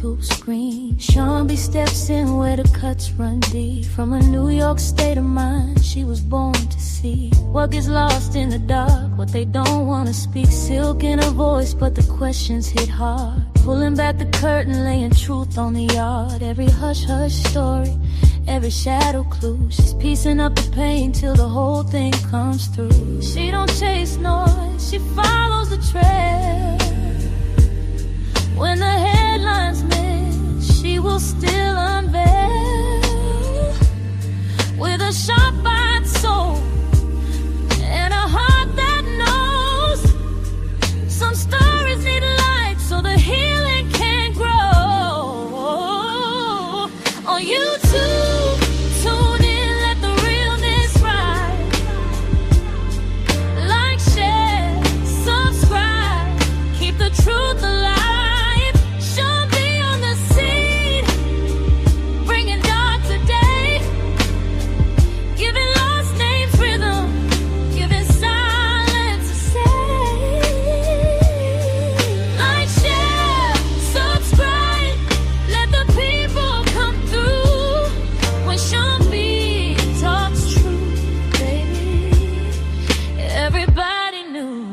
YouTube screen. Sean B steps in where the cuts run deep. From a New York state of mind, she was born to see what gets lost in the dark, what they don't want to speak. Silk in her voice, but the questions hit hard. Pulling back the curtain, laying truth on the yard. Every hush-hush story, every shadow clue. She's piecing up the pain till the whole thing comes through. She don't chase noise, she follows the trail. When the headlines miss, she will still unveil. With a sharp-eyed soul and a heart that knows some stories need light so the healing can grow. On YouTube, tune in, let the realness ride. Like, share, subscribe, keep the truth alive. She'll be on the scene, bringing dark today, giving lost names rhythm, giving silence a say. Like, share, subscribe, let the people come through. When Sean B talks truth, baby, everybody knew.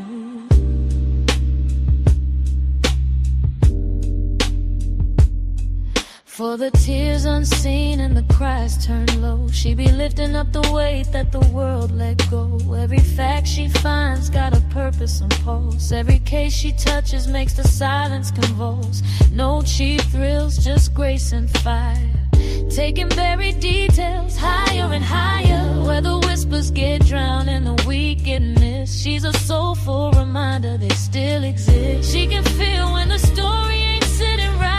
For the tears unseen and the cries turned low, she be lifting up the weight that the world let go. Every fact she finds got a purpose and pulse. Every case she touches makes the silence convulse. No cheap thrills, just grace and fire. Taking buried details higher and higher, where the whispers get drowned and the weak get missed. She's a soulful reminder they still exist. She can feel when the story ain't sitting right.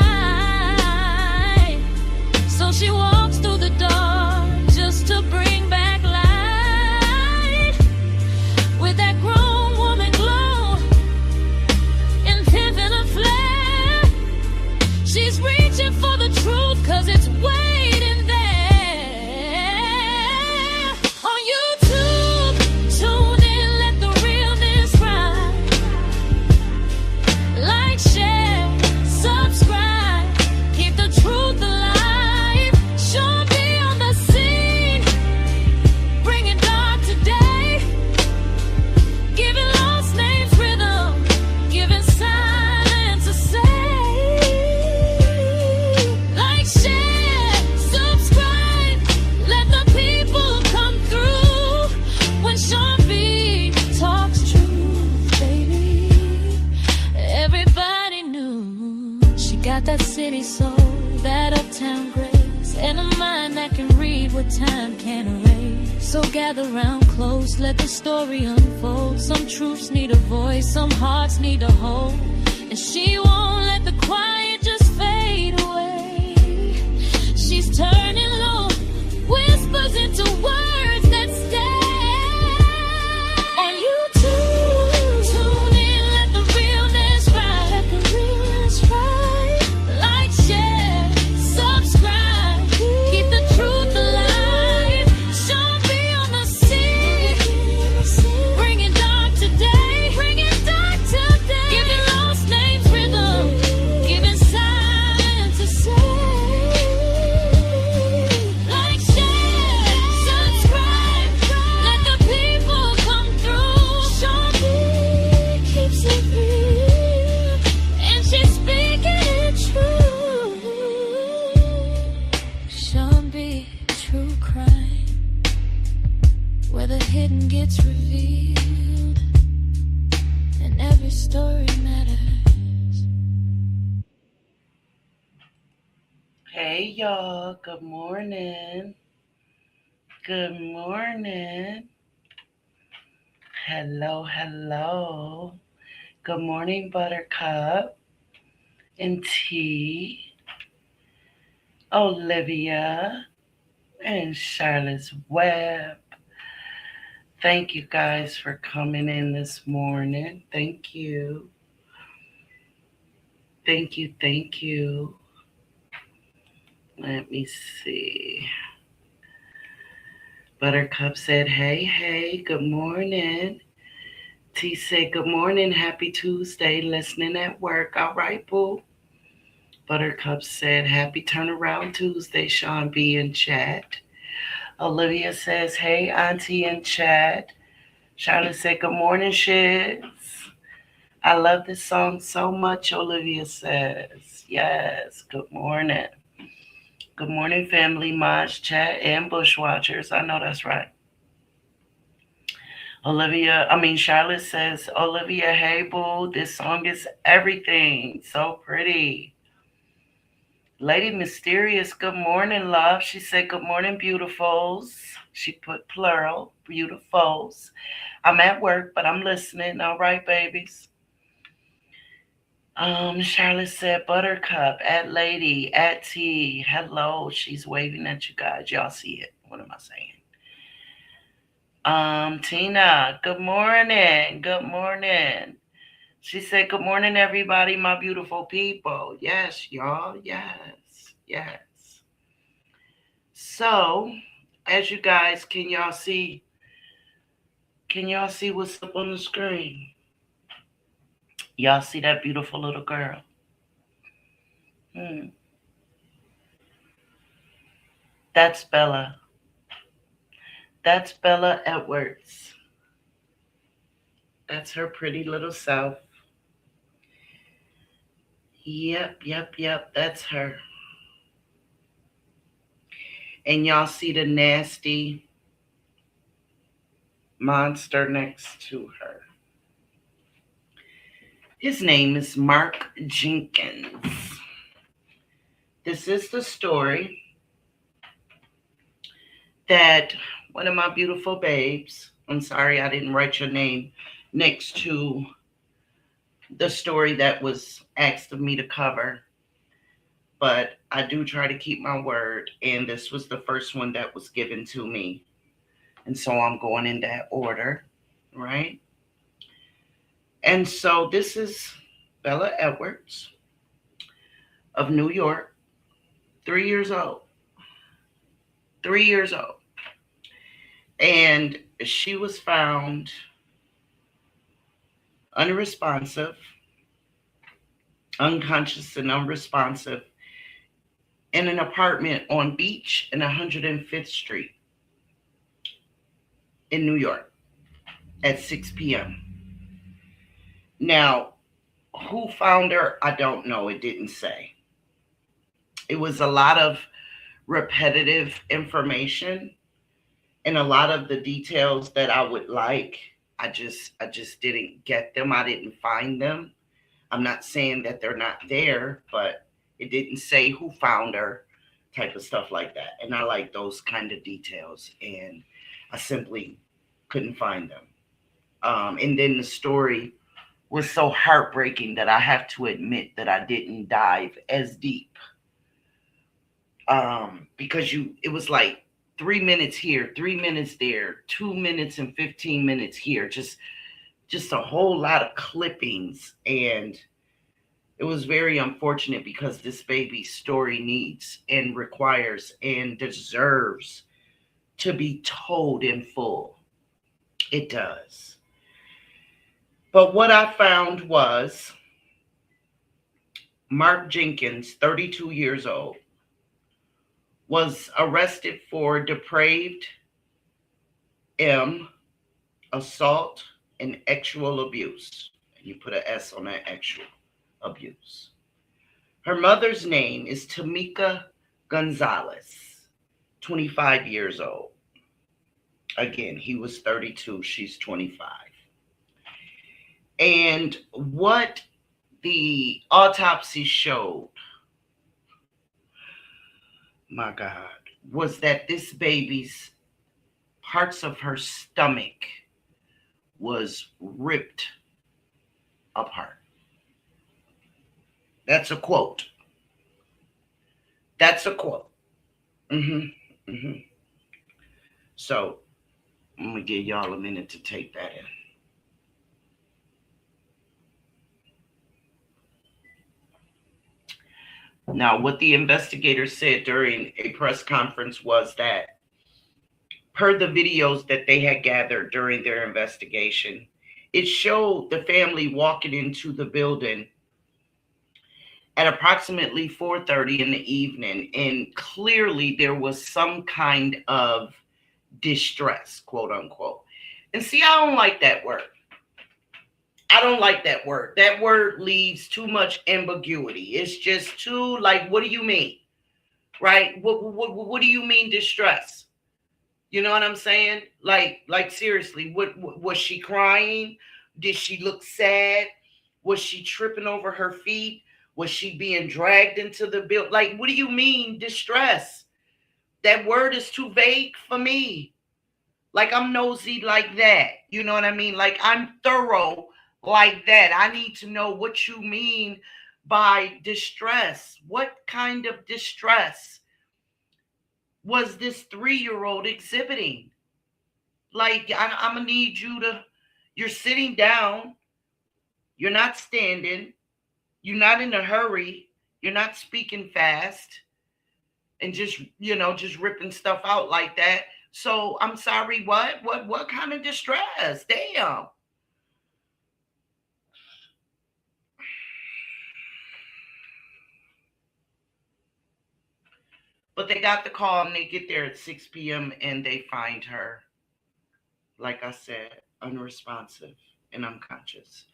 So she walks through the dark just to bring back light. With that grown woman glow and pivotal flare, she's reaching for the truth 'cause it's waiting there. On YouTube, tune in, let the realness ride. Like, share, subscribe, keep the truth alive. She'll be on the scene, bringing dark today, giving lost names rhythm, giving silence a say. Like, share, subscribe, let the people come through. When Sean B talks truth, baby, everybody knew. She got that city soul, that uptown grace, and a mind that can read what time can't erase. So gather round close, let the story unfold. Some truths need a voice, some hearts need a hold, and she won't let the quiet just fade away. She's turning low, whispers into words that stay. On YouTube, tune in, let the realness ride. Let the realness ride. Like, share, subscribe, keep the truth alive. She'll be on the scene, bringing dark today, giving lost names rhythm, giving silence a say. Like, share, subscribe, let the people come through. Sean B keeps it real, and she's speaking it true. Sean B, true crime, where the hidden gets revealed, and every story matters. Hey y'all, good morning. Good morning. Hello, hello. Good morning, Buttercup and T, Olivia, and Charlotte's Web. Thank you guys for coming in this morning. Thank you. Thank you, thank you. Let me see. Buttercup said, hey, good morning. T said, good morning, happy Tuesday, listening at work. All right, boo. Buttercup said, happy turnaround Tuesday, Sean B in chat. Olivia says, hey, Auntie in chat. Charlotte said, good morning, Shiz. I love this song so much, Olivia says. Yes, good morning. Good morning, family, Maj, chat, and Bushwatchers. I know that's right. Charlotte says, Olivia, hey, boo, this song is everything. So pretty. Lady Mysterious, good morning, love. She said, good morning, beautifuls. She put plural, beautifuls. I'm at work, but I'm listening. All right, babies. Charlotte said, Buttercup, at Lady, at T. Hello. She's waving at you guys. Y'all see it. What am I saying? Tina, good morning. Good morning. She said, good morning, everybody, my beautiful people. Yes, y'all. Yes. Yes. So, as you guys, can y'all see what's up on the screen? Y'all see that beautiful little girl? That's Bella. That's Bella Edwards. That's her pretty little self. Yep. That's her. And y'all see the nasty monster next to her. His name is Mark Jenkins. This is the story that one of my beautiful babes, I'm sorry I didn't write your name next to the story that was asked of me to cover, but I do try to keep my word, and this was the first one that was given to me, and so I'm going in that order, right? And so this is Bella Edwards of New York, 3 years old. 3 years old. And she was found unresponsive, unconscious and unresponsive in an apartment on Beach and 105th Street in New York at 6 p.m. Now, who found her? I don't know. It didn't say. It was a lot of repetitive information and a lot of the details that I would like. I just didn't get them. I didn't find them. I'm not saying that they're not there, but it didn't say who found her, type of stuff like that. And I like those kind of details, and I simply couldn't find them. And then the story was so heartbreaking that I have to admit that I didn't dive as deep. Because it was like 3 minutes here, 3 minutes there, 2 minutes and 15 minutes here, just a whole lot of clippings. And it was very unfortunate because this baby's story needs and requires and deserves to be told in full. It does. But what I found was Mark Jenkins, 32 years old, was arrested for depraved assault and actual abuse. You put an S on that, actual abuse. Her mother's name is Tamika Gonzalez, 25 years old. Again, he was 32, she's 25. And what the autopsy showed, my God, was that this baby's parts of her stomach was ripped apart. That's a quote. That's a quote. So I'm going to give y'all a minute to take that in. Now, what the investigators said during a press conference was that, per the videos that they had gathered during their investigation, it showed the family walking into the building at approximately 4:30 in the evening, and clearly there was some kind of distress, quote unquote. And see, I don't like that word. I don't like that word. That word leaves too much ambiguity. It's just too like, what do you mean? Right? What do you mean distress? You know what I'm saying? Like seriously, what was she crying? Did she look sad? Was she tripping over her feet? Was she being dragged into the build? Like, what do you mean distress? That word is too vague for me. Like, I'm nosy like that. You know what I mean? Like, I'm thorough like that. I need to know what you mean by distress. What kind of distress was this 3-year-old exhibiting? Like, I'm going to need you to, you're sitting down, you're not standing, you're not in a hurry, you're not speaking fast and just, just ripping stuff out like that. So I'm sorry, what kind of distress? Damn. But they got the call and they get there at 6 p.m. and they find her, like I said, unresponsive and unconscious.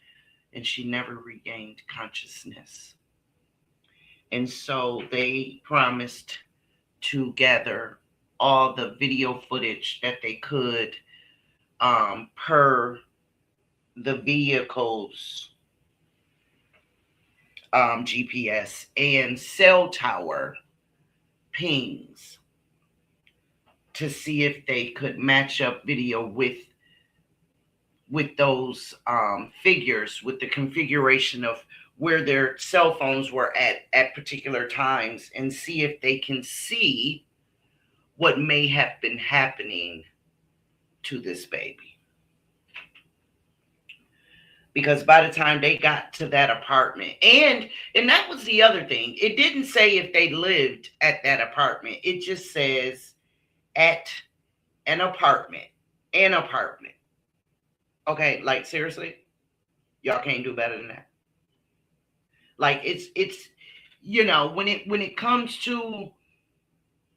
And she never regained consciousness. And so they promised to gather all the video footage that they could per the vehicle's GPS and cell tower pings to see if they could match up video with those figures, with the configuration of where their cell phones were at particular times, and see if they can see what may have been happening to this baby. Because by the time they got to that apartment, and that was the other thing, it didn't say if they lived at that apartment. It just says at an apartment. Okay, like seriously, y'all can't do better than that. Like it's when it comes to,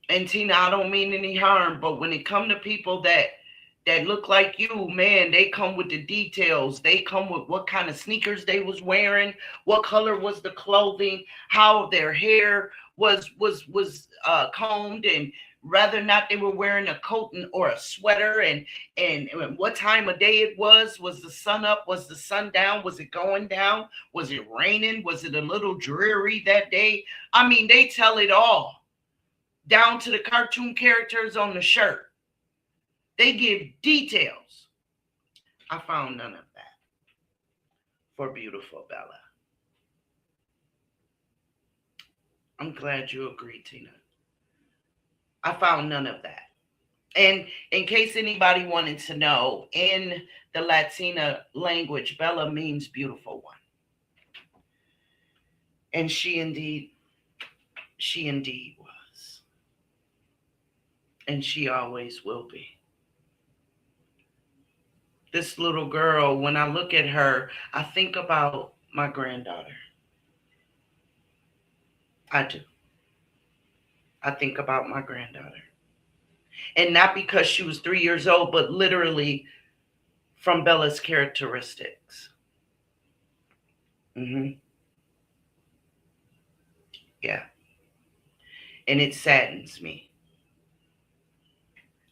and Tina, I don't mean any harm, but when it come to people that look like you, man, they come with the details. They come with what kind of sneakers they was wearing, what color was the clothing, how their hair was combed, and whether or not they were wearing a coat or a sweater, and what time of day it was the sun up, was the sun down, was it going down, was it raining, was it a little dreary that day? I mean, they tell it all, down to the cartoon characters on the shirt. They give details. I found none of that for beautiful Bella. I'm glad you agreed, Tina. I found none of that. And in case anybody wanted to know, in the Latina language, Bella means beautiful one. And she indeed was. And she always will be. This little girl, when I look at her, I think about my granddaughter. I do. I think about my granddaughter. And not because she was 3 years old, but literally from Bella's characteristics. Yeah. And it saddens me.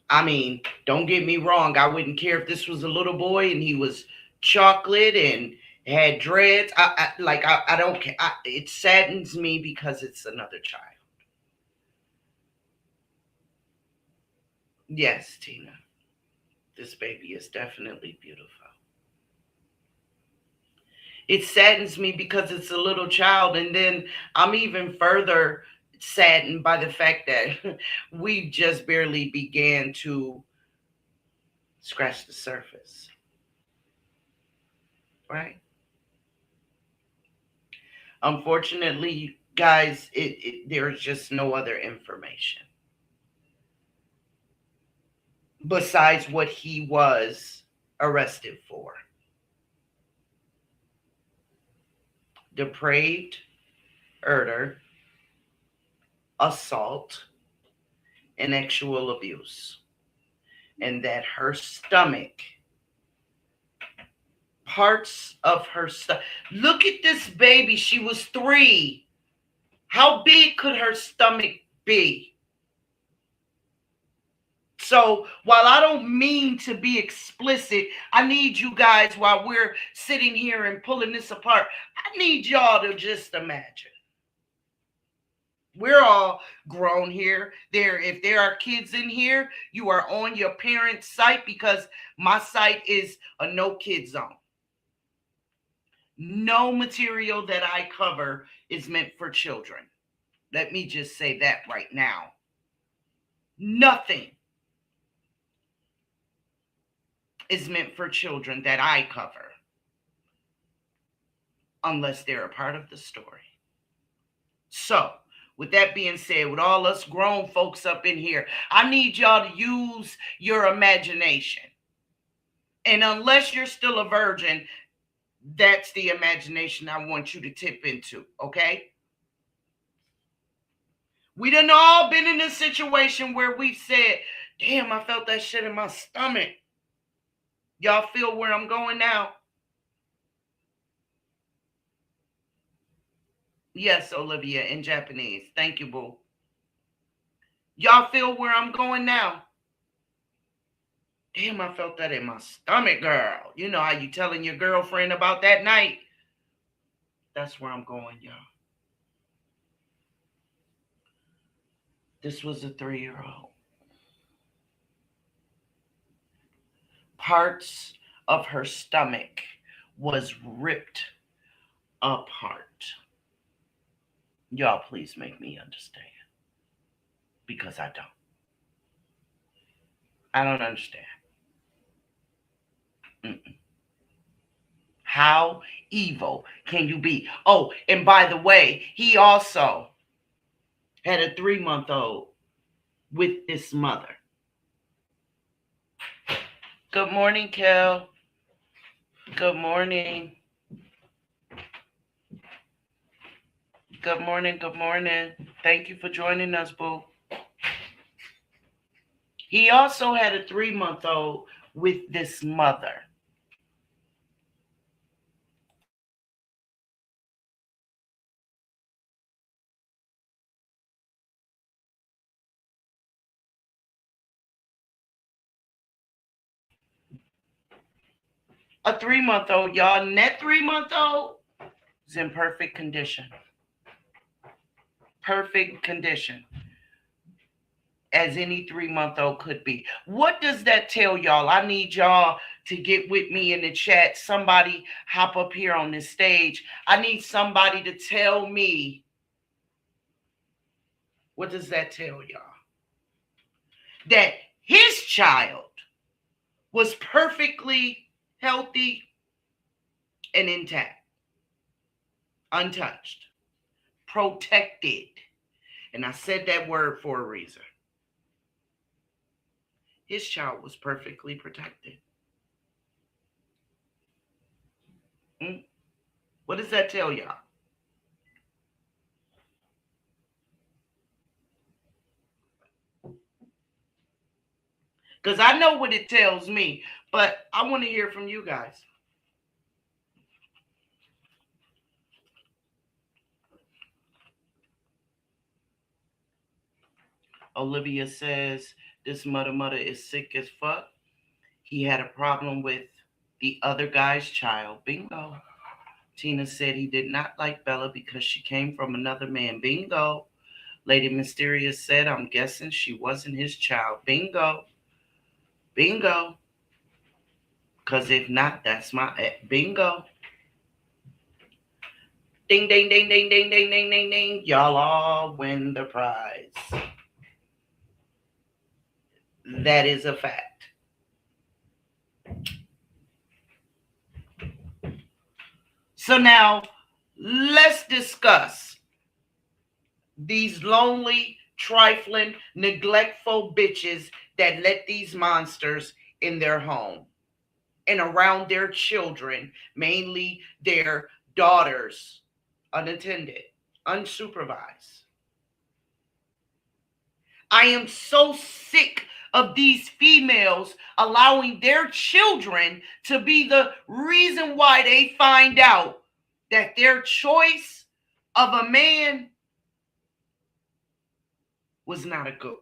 I mean, don't get me wrong. I wouldn't care if this was a little boy and he was chocolate and had dreads. I don't care. It saddens me because it's another child. Yes, Tina. This baby is definitely beautiful. It saddens me because it's a little child. And then I'm even further saddened by the fact that we just barely began to scratch the surface. Right? Unfortunately, guys, there's just no other information besides what he was arrested for. Depraved, murder, assault, and sexual abuse. And that her stomach, parts of her stomach. Look at this baby. She was 3. How big could her stomach be? So while I don't mean to be explicit, I need you guys, while we're sitting here and pulling this apart, I need y'all to just imagine. We're all grown here. If there are kids in here, you are on your parents' site, because my site is a no kid zone. No material that I cover is meant for children. Let me just say that right now. Nothing is meant for children that I cover, unless they're a part of the story. So, with that being said, with all us grown folks up in here, I need y'all to use your imagination. And unless you're still a virgin, that's the imagination I want you to tip into, okay? We done all been in a situation where we said, damn, I felt that shit in my stomach. Y'all feel where I'm going now? Yes, Olivia, in Japanese. Thank you, boo. Y'all feel where I'm going now? Damn, I felt that in my stomach, girl. You know how you telling your girlfriend about that night? That's where I'm going, y'all. This was a 3-year-old. Parts of her stomach was ripped apart. Y'all, please make me understand, because I don't understand. How evil can you be? Oh, and by the way, he also had a 3-month-old with this mother. Good morning, Kel. Good morning. Good morning. Good morning. Thank you for joining us, boo. He also had a 3-month-old with this mother. A 3-month-old, y'all, and that 3-month-old is in perfect condition. Perfect condition. As any 3-month-old could be. What does that tell y'all? I need y'all to get with me in the chat. Somebody hop up here on this stage. I need somebody to tell me, what does that tell y'all? That his child was perfectly healthy and intact, untouched, protected. And I said that word for a reason. His child was perfectly protected. What does that tell y'all? Because I know what it tells me, but I want to hear from you guys. Olivia says, this mother is sick as fuck. He had a problem with the other guy's child. Bingo. Tina said he did not like Bella because she came from another man. Bingo. Lady Mysterious said, I'm guessing she wasn't his child. Bingo. Bingo. Because if not, that's my bingo. Ding, ding, ding, ding, ding, ding, ding, ding, ding. Y'all all win the prize. That is a fact. So now, let's discuss these lonely, trifling, neglectful bitches that let these monsters in their home and around their children, mainly their daughters, unattended. unsupervised. I am so sick of these females allowing their children to be the reason why they find out that their choice of a man was not a good one.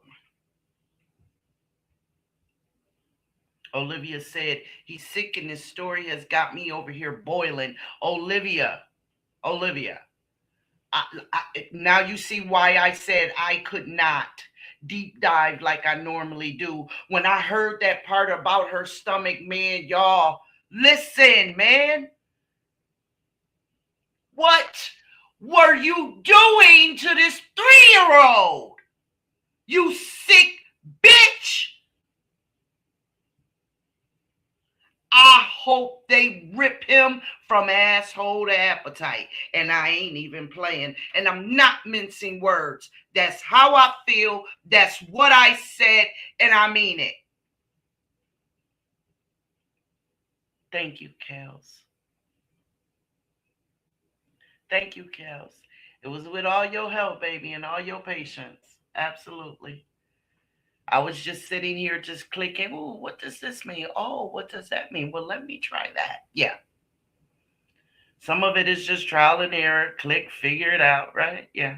Olivia said, he's sick and this story has got me over here boiling. Olivia, now you see why I said I could not deep dive like I normally do. When I heard that part about her stomach, man, y'all, listen, man. What were you doing to this 3-year-old? You sick bitch. I hope they rip him from asshole to appetite. And I ain't even playing. And I'm not mincing words. That's how I feel. That's what I said. And I mean it. Thank you, Kels. Thank you, Kels. It was with all your help, baby, and all your patience. Absolutely. I was just sitting here just clicking. Oh, what does this mean? Oh, what does that mean? Well, let me try that. Yeah. Some of it is just trial and error. Click, figure it out, right? Yeah.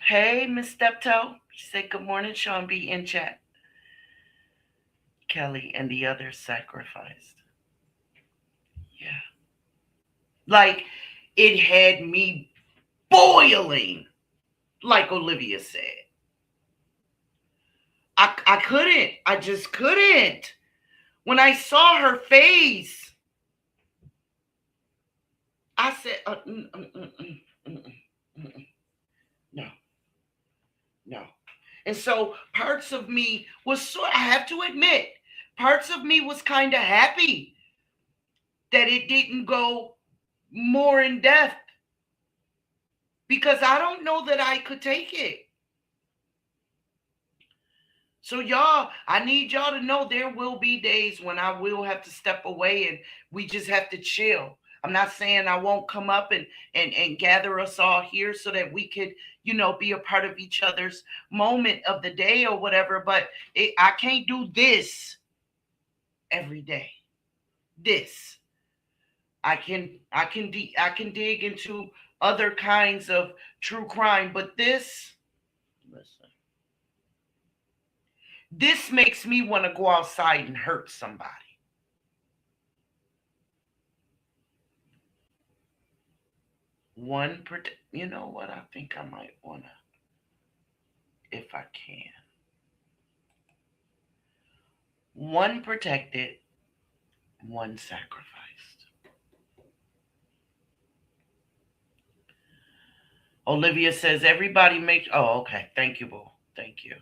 Hey, Miss Steptoe. She said, good morning, Sean B. in chat. Kelly and the others sacrificed. Yeah. Like, it had me boiling, like Olivia said. I couldn't. I just couldn't. When I saw her face, I said, no. And so parts of me was I have to admit, parts of me was kind of happy that it didn't go more in depth, because I don't know that I could take it. So y'all, I need y'all to know there will be days when I will have to step away and we just have to chill. I'm not saying I won't come up and gather us all here so that we could, be a part of each other's moment of the day or whatever. But I can't do this every day. This. I can dig into other kinds of true crime, but this, listen. This makes me want to go outside and hurt somebody. You know what? I think I might want to, if I can. One protected, one sacrificed. Olivia says, everybody makes, oh, okay. Thank you, boo. Thank you.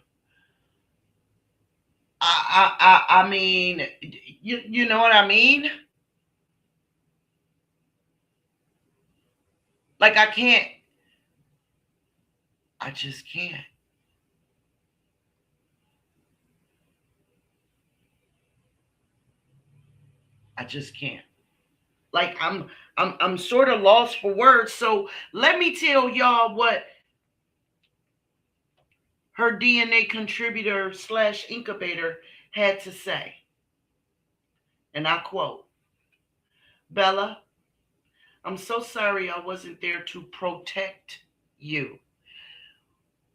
I mean, you know what I mean? Like, I can't. I just can't. I just can't. Like, I'm sort of lost for words. So let me tell y'all what her DNA contributor / incubator had to say. And I quote, Bella, I'm so sorry I wasn't there to protect you.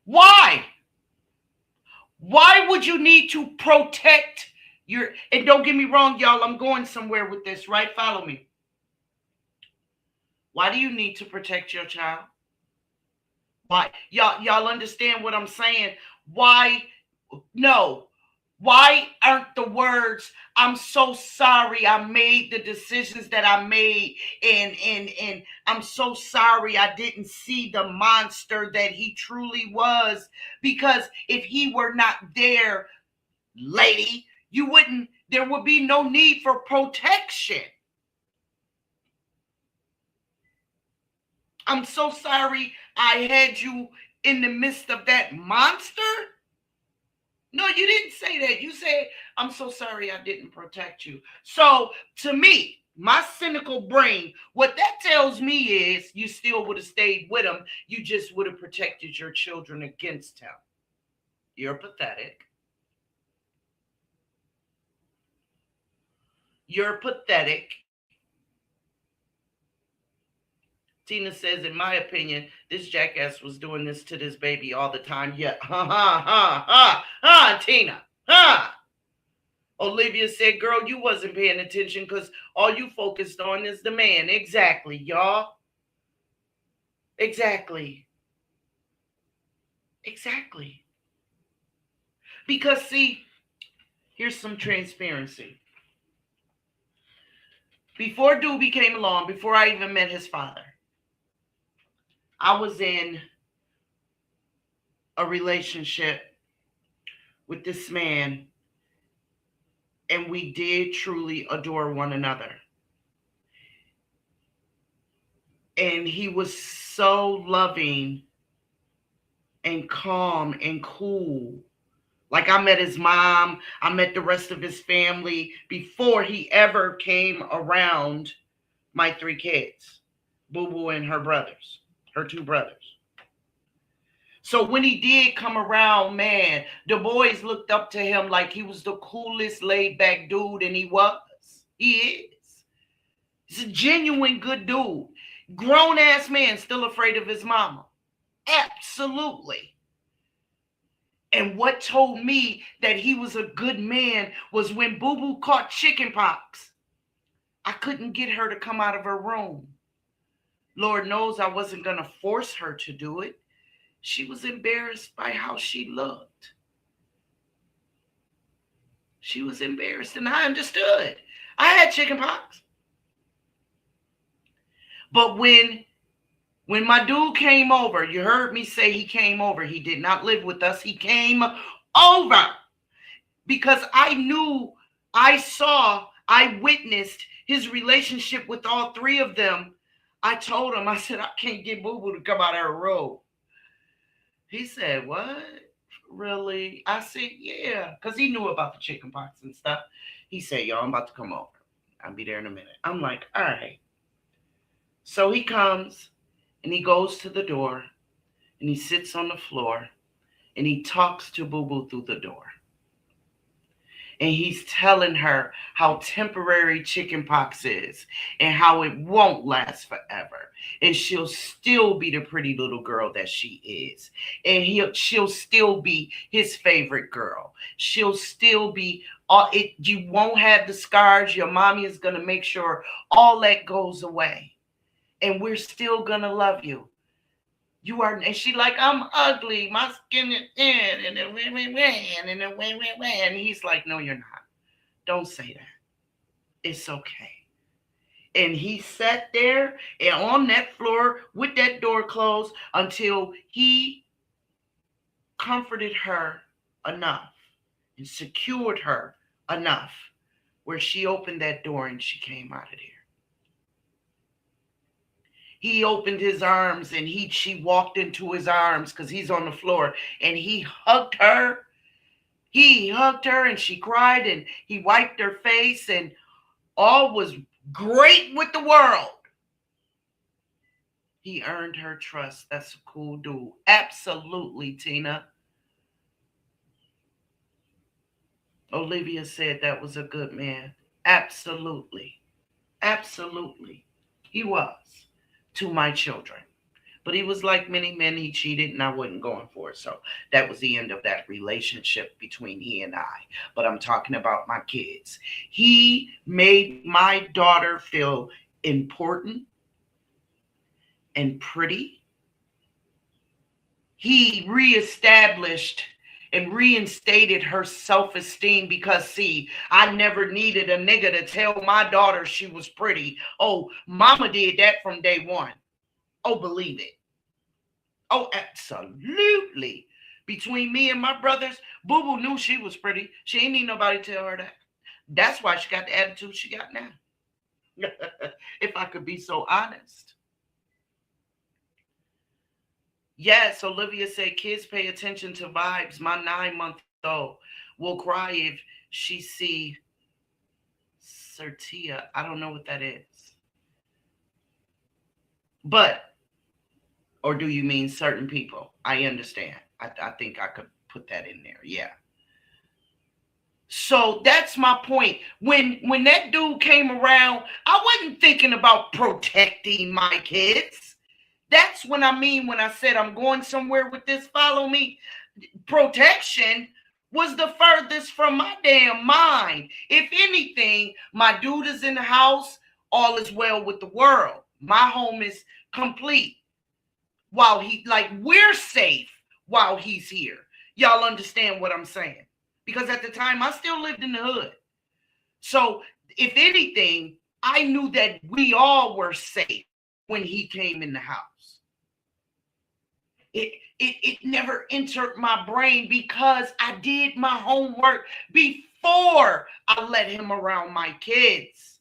Why? Why would you need to protect and don't get me wrong, y'all, I'm going somewhere with this, right? Follow me. Why do you need to protect your child? Why? Y'all understand what I'm saying? Why? No. Why aren't the words, I'm so sorry I made the decisions that I made, and I'm so sorry I didn't see the monster that he truly was? Because if he were not there, lady, there would be no need for protection. I'm so sorry I had you in the midst of that monster. No, you didn't say that. You said, I'm so sorry I didn't protect you. So to me, My cynical brain, what that tells me is you still would have stayed with him. You just would have protected your children against him. You're pathetic. You're pathetic. Tina says, in my opinion, this jackass was doing this to this baby all the time. Yeah, Tina, Olivia said, girl, you wasn't paying attention because all you focused on is the man. Exactly, y'all. Exactly. Because, see, here's some transparency. Before Doobie came along, before I even met his father, I was in a relationship with this man, and we did truly adore one another. And he was so loving and calm and cool. Like, I met his mom, I met the rest of his family before he ever came around my 3 kids, Boo Boo and her brothers, her 2 brothers. So when he did come around, man, the boys looked up to him like he was the coolest laid back dude, and he was. He is. He's a genuine good dude. Grown ass man still afraid of his mama. Absolutely. And what told me that he was a good man was when Boo Boo caught chicken pox. I couldn't get her to come out of her room. Lord knows I wasn't going to force her to do it. She was embarrassed by how she looked. She was embarrassed, and I understood. I had chicken pox. But when my dude came over, you heard me say he came over. He did not live with us. He came over because I knew, I witnessed his relationship with all 3 of them. I told him, I said, I can't get Boo Boo to come out of her room. He said, what? Really? I said, yeah, because he knew about the chicken pox and stuff. He said, yo, I'm about to come over. I'll be there in a minute. I'm like, all right. So he comes and he goes to the door and he sits on the floor and he talks to Boo Boo through the door. And he's telling her how temporary chicken pox is and how it won't last forever. And she'll still be the pretty little girl that she is. And she'll still be his favorite girl. She'll still be, you won't have the scars. Your mommy is going to make sure all that goes away. And we're still going to love you. You are, and she like, I'm ugly, my skin is thin, and then and he's like, no, you're not. Don't say that. It's okay. And he sat there and on that floor with that door closed until he comforted her enough and secured her enough where she opened that door and she came out of there. He opened his arms and she walked into his arms because he's on the floor, and he hugged her. He hugged her and she cried, and he wiped her face, and all was great with the world. He earned her trust. That's a cool dude. Absolutely, Tina. Olivia said that was a good man. Absolutely. Absolutely. He was. To my children. But he was like many men, he cheated, and I wasn't going for it. So that was the end of that relationship between he and I. But I'm talking about my kids. He made my daughter feel important and pretty. He reestablished and reinstated her self-esteem because, see, I never needed a nigga to tell my daughter she was pretty. Oh, mama did that from day one. Oh, believe it. Oh, absolutely. Between me and my brothers, Boo Boo knew she was pretty. She ain't need nobody to tell her that. That's why she got the attitude she got now. If I could be so honest. Yes, Olivia said kids pay attention to vibes. My 9-month-old will cry if she see Certia. I don't know what that is. But, or do you mean certain people? I understand. I think I could put that in there. Yeah. So that's my point. When that dude came around, I wasn't thinking about protecting my kids. That's when I said I'm going somewhere with this, follow me. Protection was the furthest from my damn mind. If anything, my dude is in the house, all is well with the world. My home is complete while we're safe while he's here. Y'all understand what I'm saying? Because at the time I still lived in the hood. So if anything, I knew that we all were safe when he came in the house. It never entered my brain because I did my homework before I let him around my kids.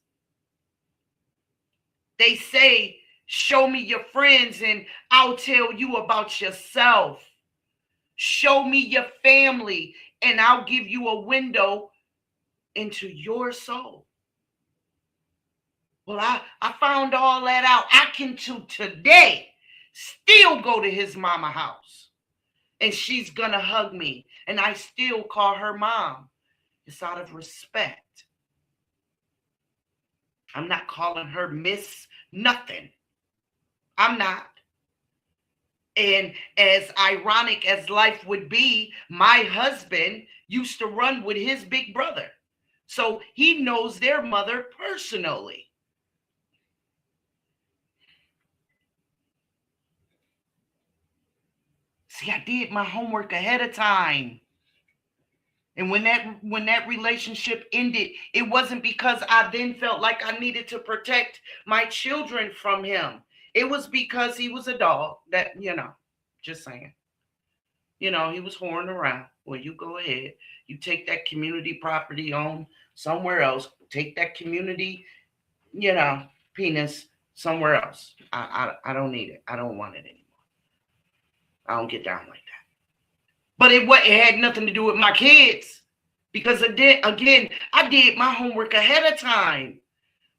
They say, show me your friends and I'll tell you about yourself. Show me your family and I'll give you a window into your soul. Well, I found all that out. I can to today still go to his mama house and she's gonna hug me and I still call her mom. It's out of respect. I'm not calling her Miss Nothing. I'm not. And as ironic as life would be, my husband used to run with his big brother. So he knows their mother personally. See, I did my homework ahead of time. And when that relationship ended, it wasn't because I then felt like I needed to protect my children from him. It was because he was a dog that, just saying. He was whoring around. Well, you go ahead. You take that community property on somewhere else. Take that community, penis somewhere else. I don't need it. I don't want it anymore. I don't get down like that. But it had nothing to do with my kids. Because again, I did my homework ahead of time.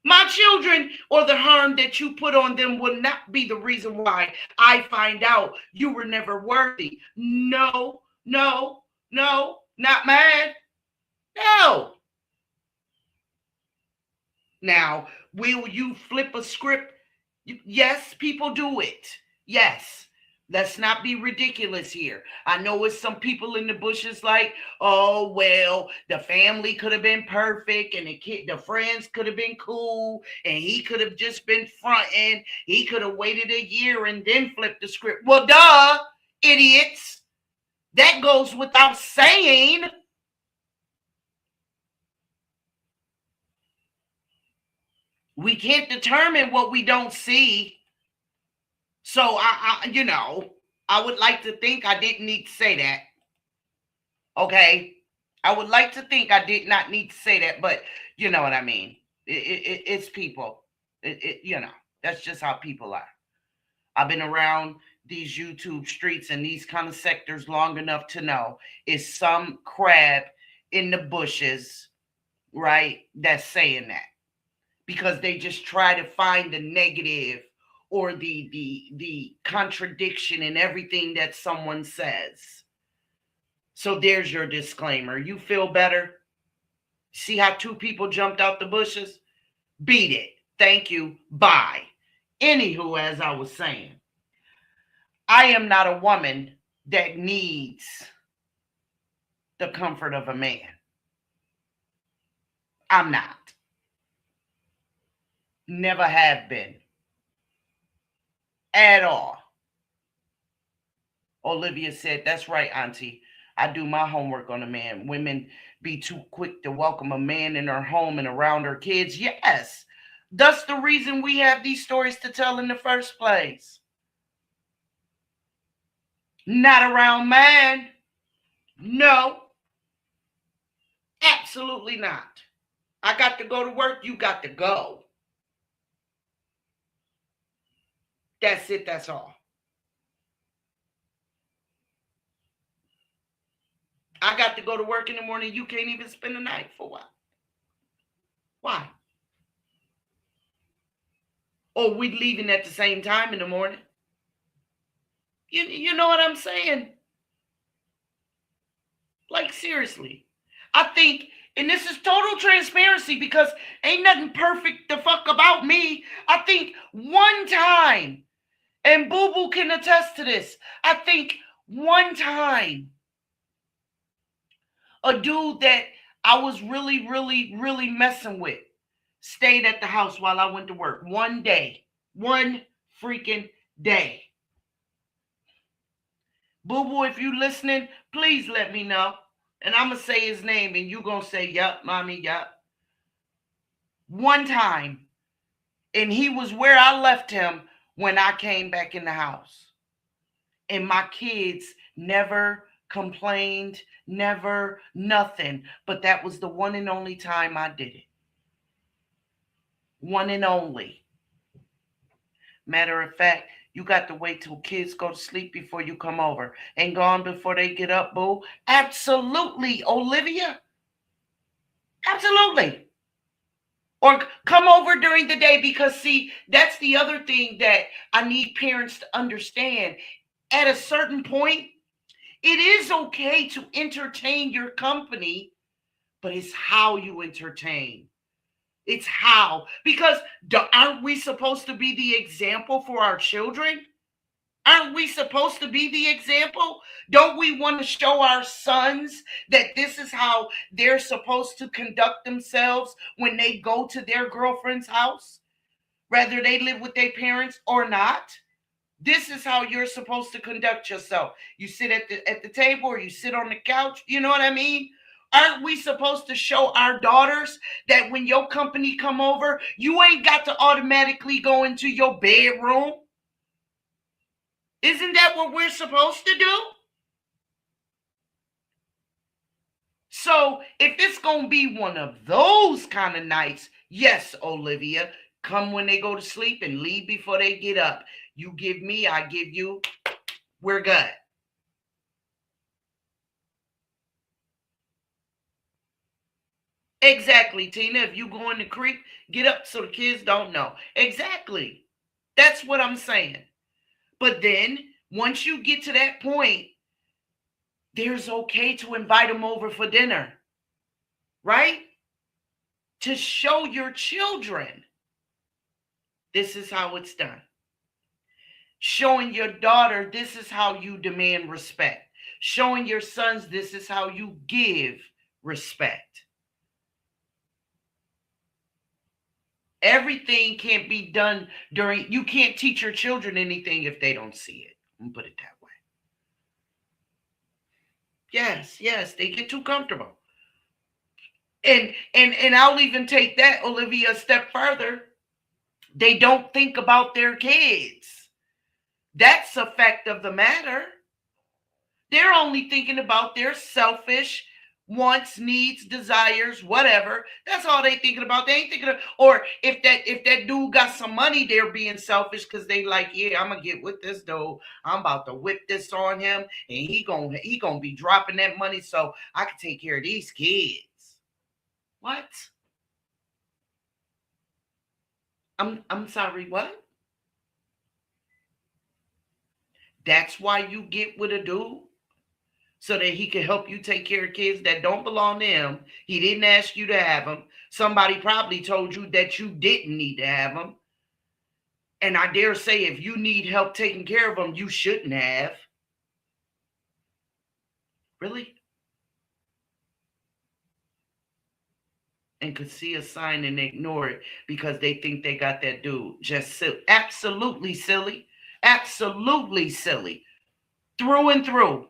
My children or the harm that you put on them will not be the reason why I find out you were never worthy. No, not mine. No. Now, will you flip a script? Yes, people do it. Yes. Let's not be ridiculous here. I know it's some people in the bushes like, oh, well, the family could have been perfect and the friends could have been cool and he could have just been fronting. He could have waited a year and then flipped the script. Well, duh, idiots. That goes without saying. We can't determine what we don't see. So I would like to think I didn't need to say that. Okay. I would like to think I did not need to say that, but you know what I mean. It's people. That's just how people are. I've been around these YouTube streets and these kind of sectors long enough to know it's some crab in the bushes, right, that's saying that. Because they just try to find the negative or the contradiction in everything that someone says. So there's your disclaimer. You feel better? See how two people jumped out the bushes? Beat it. Thank you. Bye. Anywho, as I was saying, I am not a woman that needs the comfort of a man. I'm not. Never have been. At all. Olivia said, that's right, Auntie. I do my homework on a man. Women be too quick to welcome a man in her home and around her kids. Yes. That's the reason we have these stories to tell in the first place. Not around man. No. Absolutely not. I got to go to work. You got to go. That's it. That's all. I got to go to work in the morning. You can't even spend the night for what? Why? Or we leaving at the same time in the morning. You know what I'm saying? Like, seriously. I think, and this is total transparency because ain't nothing perfect the fuck about me. I think one time, and Boo Boo can attest to this, I think one time a dude that I was really, really, really messing with stayed at the house while I went to work. One day. One freaking day. Boo Boo, if you listening, please let me know. And I'm going to say his name and you going to say, yup, mommy, yup. One time. And he was where I left him when I came back in the house. And my kids never complained, never, nothing. But that was the one and only time I did it. One and only. Matter of fact, you got to wait till kids go to sleep before you come over. And gone before they get up, boo? Absolutely, Olivia. Absolutely. Or come over during the day because, see, that's the other thing that I need parents to understand. At a certain point, it is okay to entertain your company, but it's how you entertain. It's how. Because aren't we supposed to be the example for our children? Aren't we supposed to be the example? Don't we want to show our sons that this is how they're supposed to conduct themselves when they go to their girlfriend's house? Whether they live with their parents or not. This is how you're supposed to conduct yourself. You sit at the table or you sit on the couch. You know what I mean? Aren't we supposed to show our daughters that when your company come over, you ain't got to automatically go into your bedroom? Isn't that what we're supposed to do? So if it's going to be one of those kind of nights, yes, Olivia, come when they go to sleep and leave before they get up. You give me, I give you. We're good. Exactly, Tina. If you go in the creek, get up so the kids don't know. Exactly. That's what I'm saying. But then, once you get to that point, there's okay to invite them over for dinner. Right? To show your children this is how it's done. Showing your daughter this is how you demand respect. Showing your sons this is how you give respect. Everything can't be done you can't teach your children anything if they don't see it. I'm gonna put it that way. Yes, they get too comfortable. And I'll even take that, Olivia, a step further. They don't think about their kids. That's a fact of the matter. They're only thinking about their selfish wants, needs, desires, whatever. That's all they thinking about. They ain't thinking of, or if that dude got some money, they're being selfish because they like, yeah, I'm gonna get with this dude. I'm about to whip this on him, and he gonna be dropping that money so I can take care of these kids. What? I'm sorry, what? That's why you get with a dude? So that he can help you take care of kids that don't belong to him. He didn't ask you to have them. Somebody probably told you that you didn't need to have them. And I dare say if you need help taking care of them, you shouldn't have. Really? And could see a sign and ignore it because they think they got that dude. Just silly. Absolutely silly. Absolutely silly. Through and through.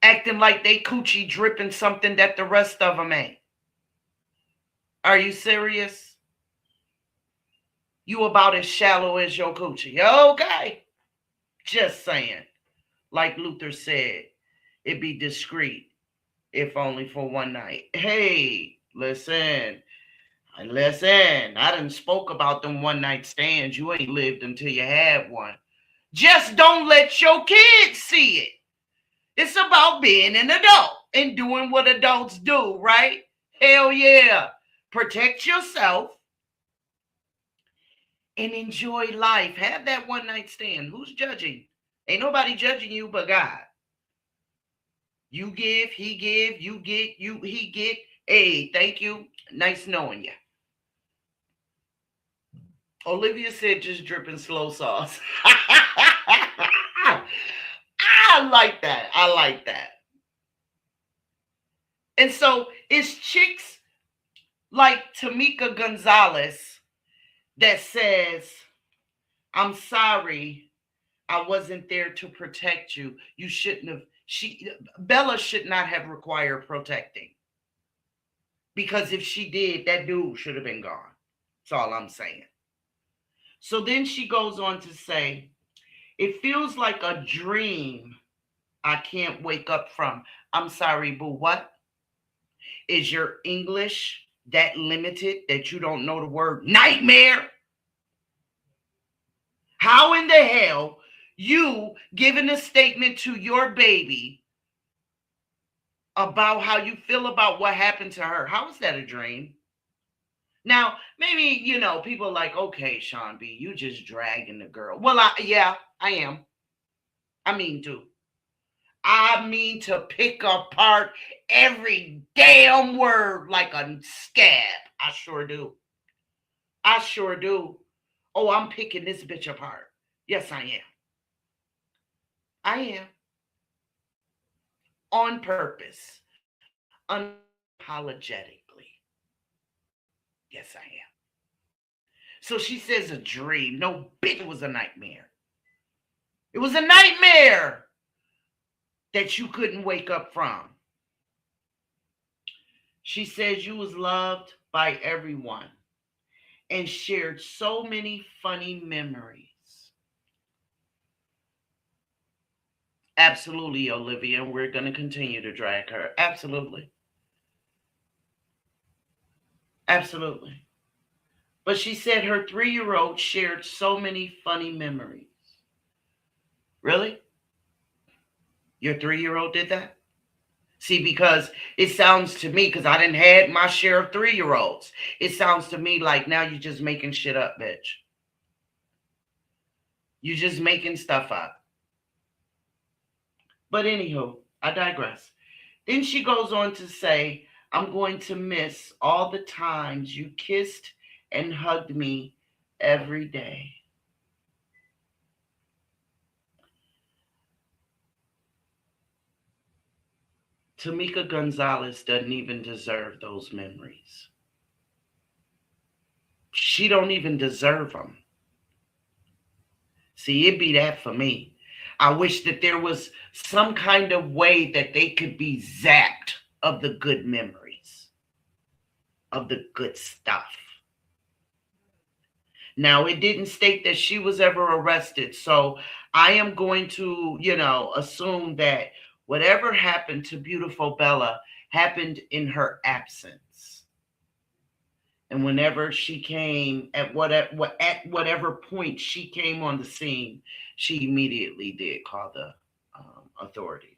Acting like they coochie dripping something that the rest of them ain't. Are you serious? You about as shallow as your coochie. Okay. Just saying. Like Luther said, it be discreet, if only for one night. Hey, listen. I done spoke about them one night stands. You ain't lived until you had one. Just don't let your kids see it. It's about being an adult and doing what adults do, right? Hell yeah. Protect yourself and enjoy life. Have that one night stand. Who's judging? Ain't nobody judging you but God. You give, he give, you get, he get. Hey, thank you. Nice knowing you. Olivia said just dripping slow sauce. I like that. I like that. And so it's chicks like Tamika Gonzalez that says, I'm sorry I wasn't there to protect you. You shouldn't have. Bella should not have required protecting. Because if she did, that dude should have been gone. That's all I'm saying. So then she goes on to say, it feels like a dream I can't wake up from. I'm sorry, boo, what? Is your English that limited that you don't know the word nightmare? How in the hell you giving a statement to your baby about how you feel about what happened to her? How is that a dream? Now, maybe, people are like, okay, Sean B, you just dragging the girl. Well, I am. I mean to. I mean to pick apart every damn word like a scab. I sure do. I sure do. Oh, I'm picking this bitch apart. Yes, I am. I am. On purpose. Unapologetically. Yes, I am. So she says a dream. No, bitch, it was a nightmare. It was a nightmare that you couldn't wake up from. She says you was loved by everyone and shared so many funny memories. Absolutely, Olivia, and we're going to continue to drag her. Absolutely. Absolutely. But she said her 3-year-old shared so many funny memories. Really? Your 3-year-old did that? See, because it sounds to me, because I didn't had my share of 3-year-olds, it sounds to me like now you're just making shit up, bitch. You're just making stuff up. But anywho, I digress. Then she goes on to say, I'm going to miss all the times you kissed and hugged me every day. Tamika Gonzalez doesn't even deserve those memories. She don't even deserve them. See, it'd be that for me. I wish that there was some kind of way that they could be zapped of the good memories, of the good stuff. Now, it didn't state that she was ever arrested, so I am going to, assume that whatever happened to beautiful Bella happened in her absence. And whenever she came, at whatever point she came on the scene, she immediately did call the authorities.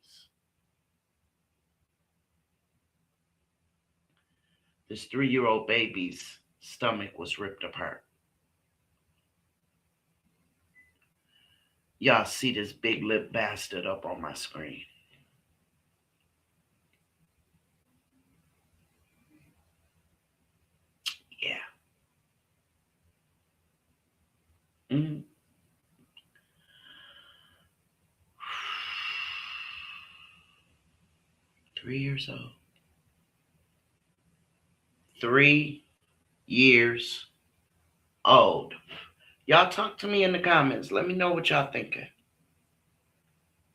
This 3-year-old baby's stomach was ripped apart. Y'all see this big lip bastard up on my screen. Yeah. Mm-hmm. 3 years old. 3 years old. Y'all talk to me in the comments. Let me know what y'all thinking.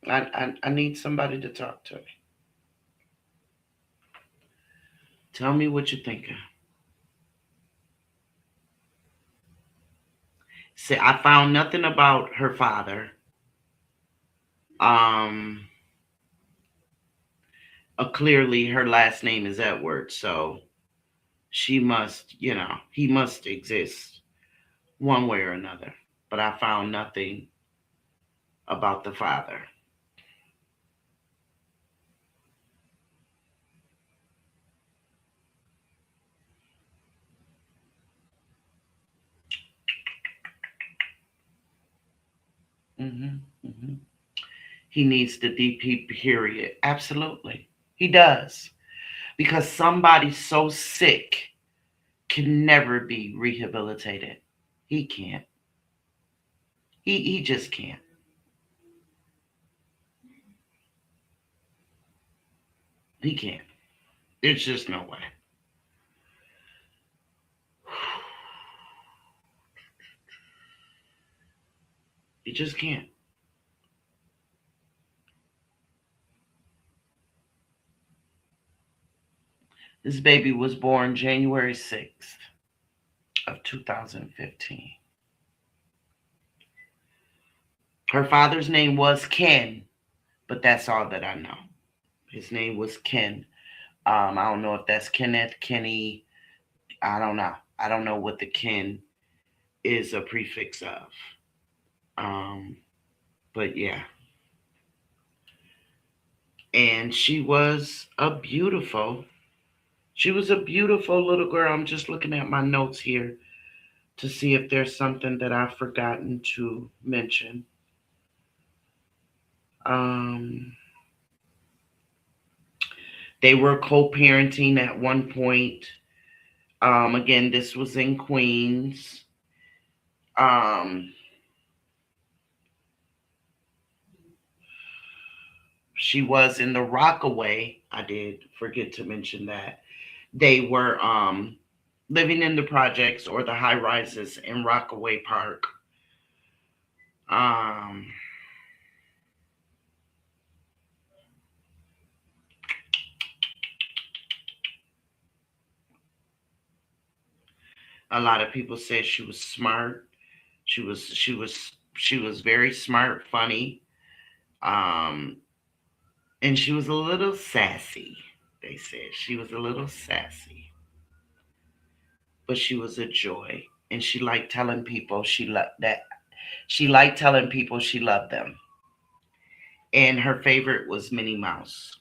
I need somebody to talk to me. Tell me what you're thinking. See, I found nothing about her father. Clearly her last name is Edwards, so she must, he must exist one way or another. But I found nothing about the father. Hmm. He needs the DP period. Absolutely. He does. Because somebody so sick can never be rehabilitated. He can't. He just can't. He can't. There's just no way. He just can't. This baby was born January 6th of 2015. Her father's name was Ken, but that's all that I know. His name was Ken. I don't know if that's Kenneth, Kenny. I don't know. I don't know what the Ken is a prefix of. Um, but yeah. And she was a beautiful little girl. I'm just looking at my notes here to see if there's something that I've forgotten to mention. Um, they were co-parenting at one point. Again, this was in Queens. Um, she was in the Rockaway. I did forget to mention that. They were living in the projects or the high rises in Rockaway Park. Um, a lot of people said she was smart. She was very smart, funny, um, and she was a little sassy. They said she was a little sassy, but she was a joy, and she liked telling people she loved that. She liked telling people she loved them, and her favorite was Minnie Mouse.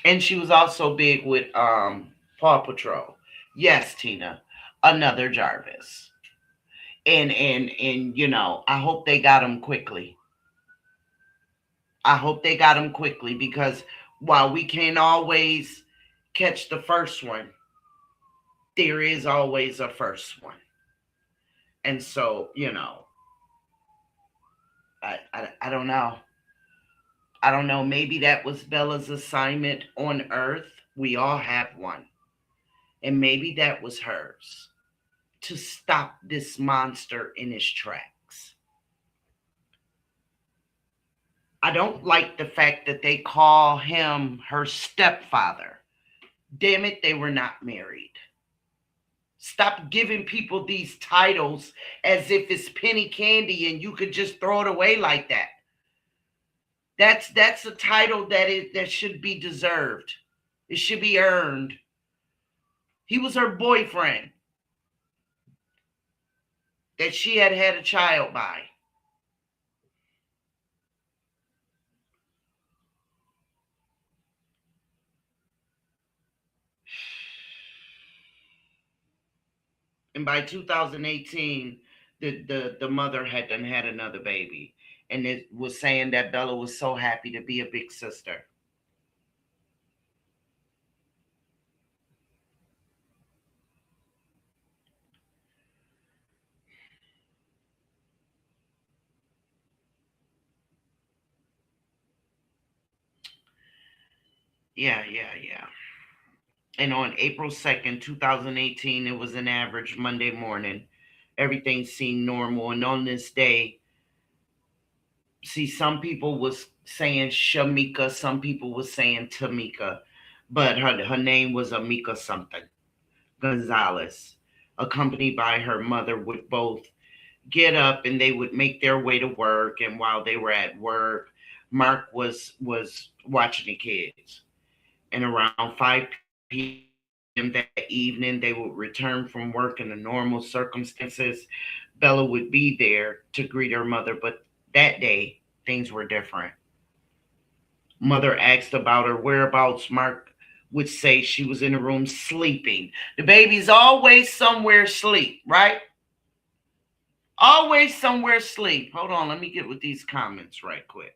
And she was also big with Paw Patrol. Yes, Tina, another Jarvis. And I hope they got him quickly. I hope they got him quickly because while we can't always catch the first one, there is always a first one. And so, I don't know. I don't know. Maybe that was Bella's assignment on Earth. We all have one. And maybe that was hers to stop this monster in his tracks. I don't like the fact that they call him her stepfather. Damn it, they were not married. Stop giving people these titles as if it's penny candy and you could just throw it away like that. That's a title that should be deserved. It should be earned. He was her boyfriend that she had had a child by. And by 2018, the mother had done had another baby. And it was saying that Bella was so happy to be a big sister. Yeah, yeah, yeah. And on April 2nd, 2018, it was an average Monday morning. Everything seemed normal. And on this day, see, some people was saying Shamika, some people was saying Tamika, but her name was Amika something, Gonzalez, accompanied by her mother, would both get up and they would make their way to work. And while they were at work, Mark was watching the kids. And around 5 p.m. that evening, they would return from work in the normal circumstances. Bella would be there to greet her mother, but that day, things were different. Mother asked about her whereabouts. Mark would say she was in the room sleeping. The baby's always somewhere asleep, right? Always somewhere asleep. Hold on, let me get with these comments right quick.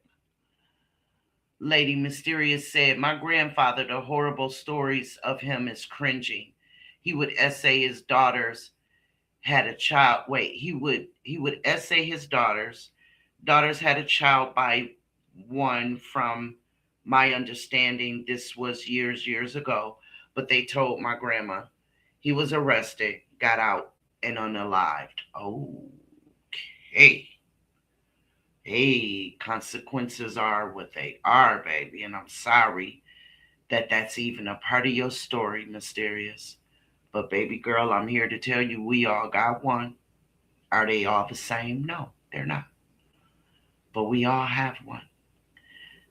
Lady Mysterious said, my grandfather, the horrible stories of him is cringing. He would essay his daughters had a child. Wait, he would essay his daughters had a child by one. From my understanding, this was years ago, but they told my grandma he was arrested, got out, and unalived. Okay. Hey, consequences are what they are, baby, and I'm sorry that that's even a part of your story, Mysterious. But baby girl, I'm here to tell you we all got one. Are they all the same? No, they're not. But we all have one.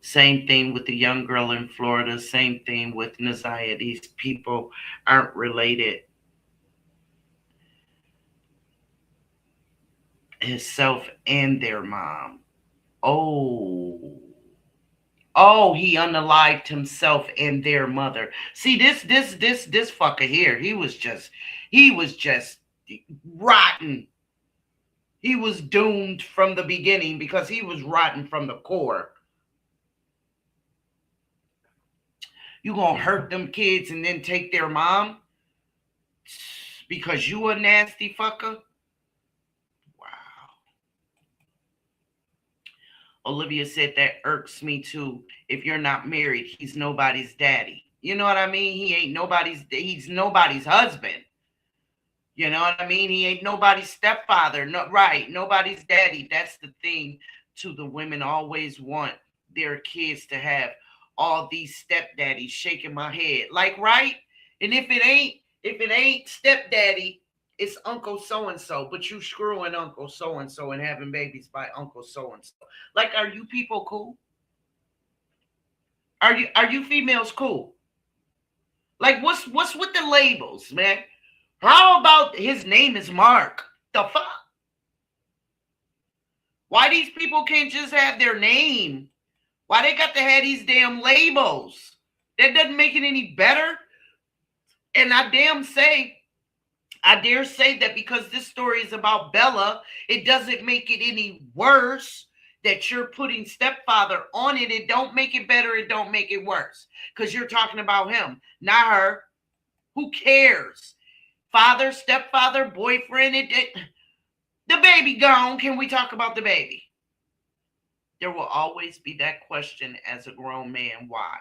Same thing with the young girl in Florida. Same thing with Naziah. These people aren't related. Himself and their mom. Oh. Oh, he unalived himself and their mother. See, this fucker here, he was just rotten. He was doomed from the beginning because he was rotten from the core. You gonna hurt them kids and then take their mom because you a nasty fucker? Wow. Olivia said that irks me too. If you're not married, he's nobody's daddy. You know what I mean? He's nobody's husband. You know what I mean? He ain't nobody's stepfather. No, right. Nobody's daddy. That's the thing to the women always want their kids to have all these stepdaddies shaking my head. Like, right? And if it ain't stepdaddy, it's Uncle so-and-so, but you screwing Uncle so-and-so and having babies by Uncle so-and-so. Like, are you people cool? Are you females cool? Like, what's with the labels, man? How about his name is Mark? The fuck? Why these people can't just have their name? Why they got to have these damn labels? That doesn't make it any better. And I dare say that because this story is about Bella, it doesn't make it any worse that you're putting stepfather on it. It don't make it better. It don't make it worse. Because you're talking about him, not her. Who cares? Father, stepfather, boyfriend, the baby gone. Can we talk about the baby? There will always be that question as a grown man. Why?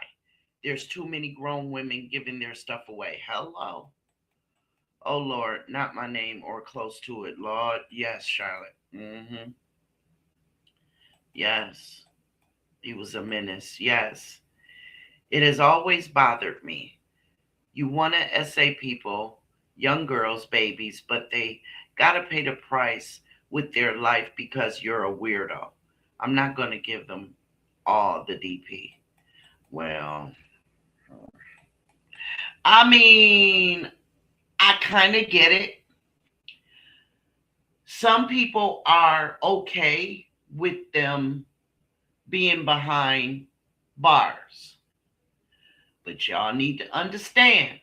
There's too many grown women giving their stuff away. Hello. Oh, Lord, not my name or close to it. Lord, yes, Charlotte. Yes. He was a menace. Yes. It has always bothered me. You want to essay people, young girls, babies, but they got to pay the price with their life because you're a weirdo. I'm not going to give them all the DP. Well, I mean, I kind of get it. Some people are okay with them being behind bars. But y'all need to understand,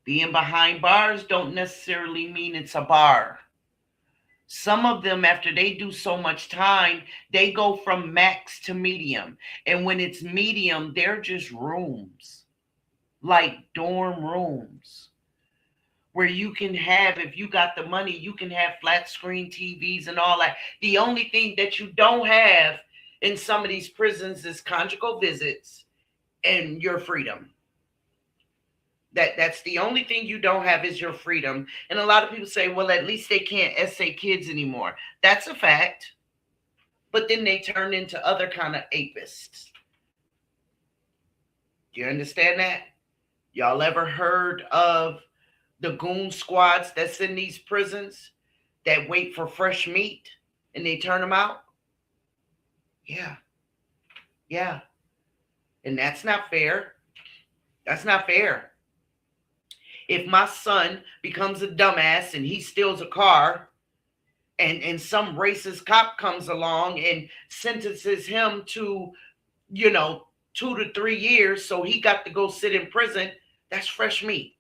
being behind bars don't necessarily mean it's a bar. Some of them, after they do so much time, they go from max to medium. And when it's medium, they're just rooms, like dorm rooms, where you can have, if you got the money, you can have flat screen TVs and all that. The only thing that you don't have in some of these prisons is conjugal visits and your freedom. That's the only thing you don't have is your freedom. And a lot of people say, well, at least they can't essay kids anymore. That's a fact. But then they turn into other kind of apists. Do you understand that? Y'all ever heard of the goon squads that's in these prisons that wait for fresh meat and they turn them out? Yeah. Yeah. And that's not fair. That's not fair. If my son becomes a dumbass and he steals a car and some racist cop comes along and sentences him to, 2 to 3 years, so he got to go sit in prison, that's fresh meat.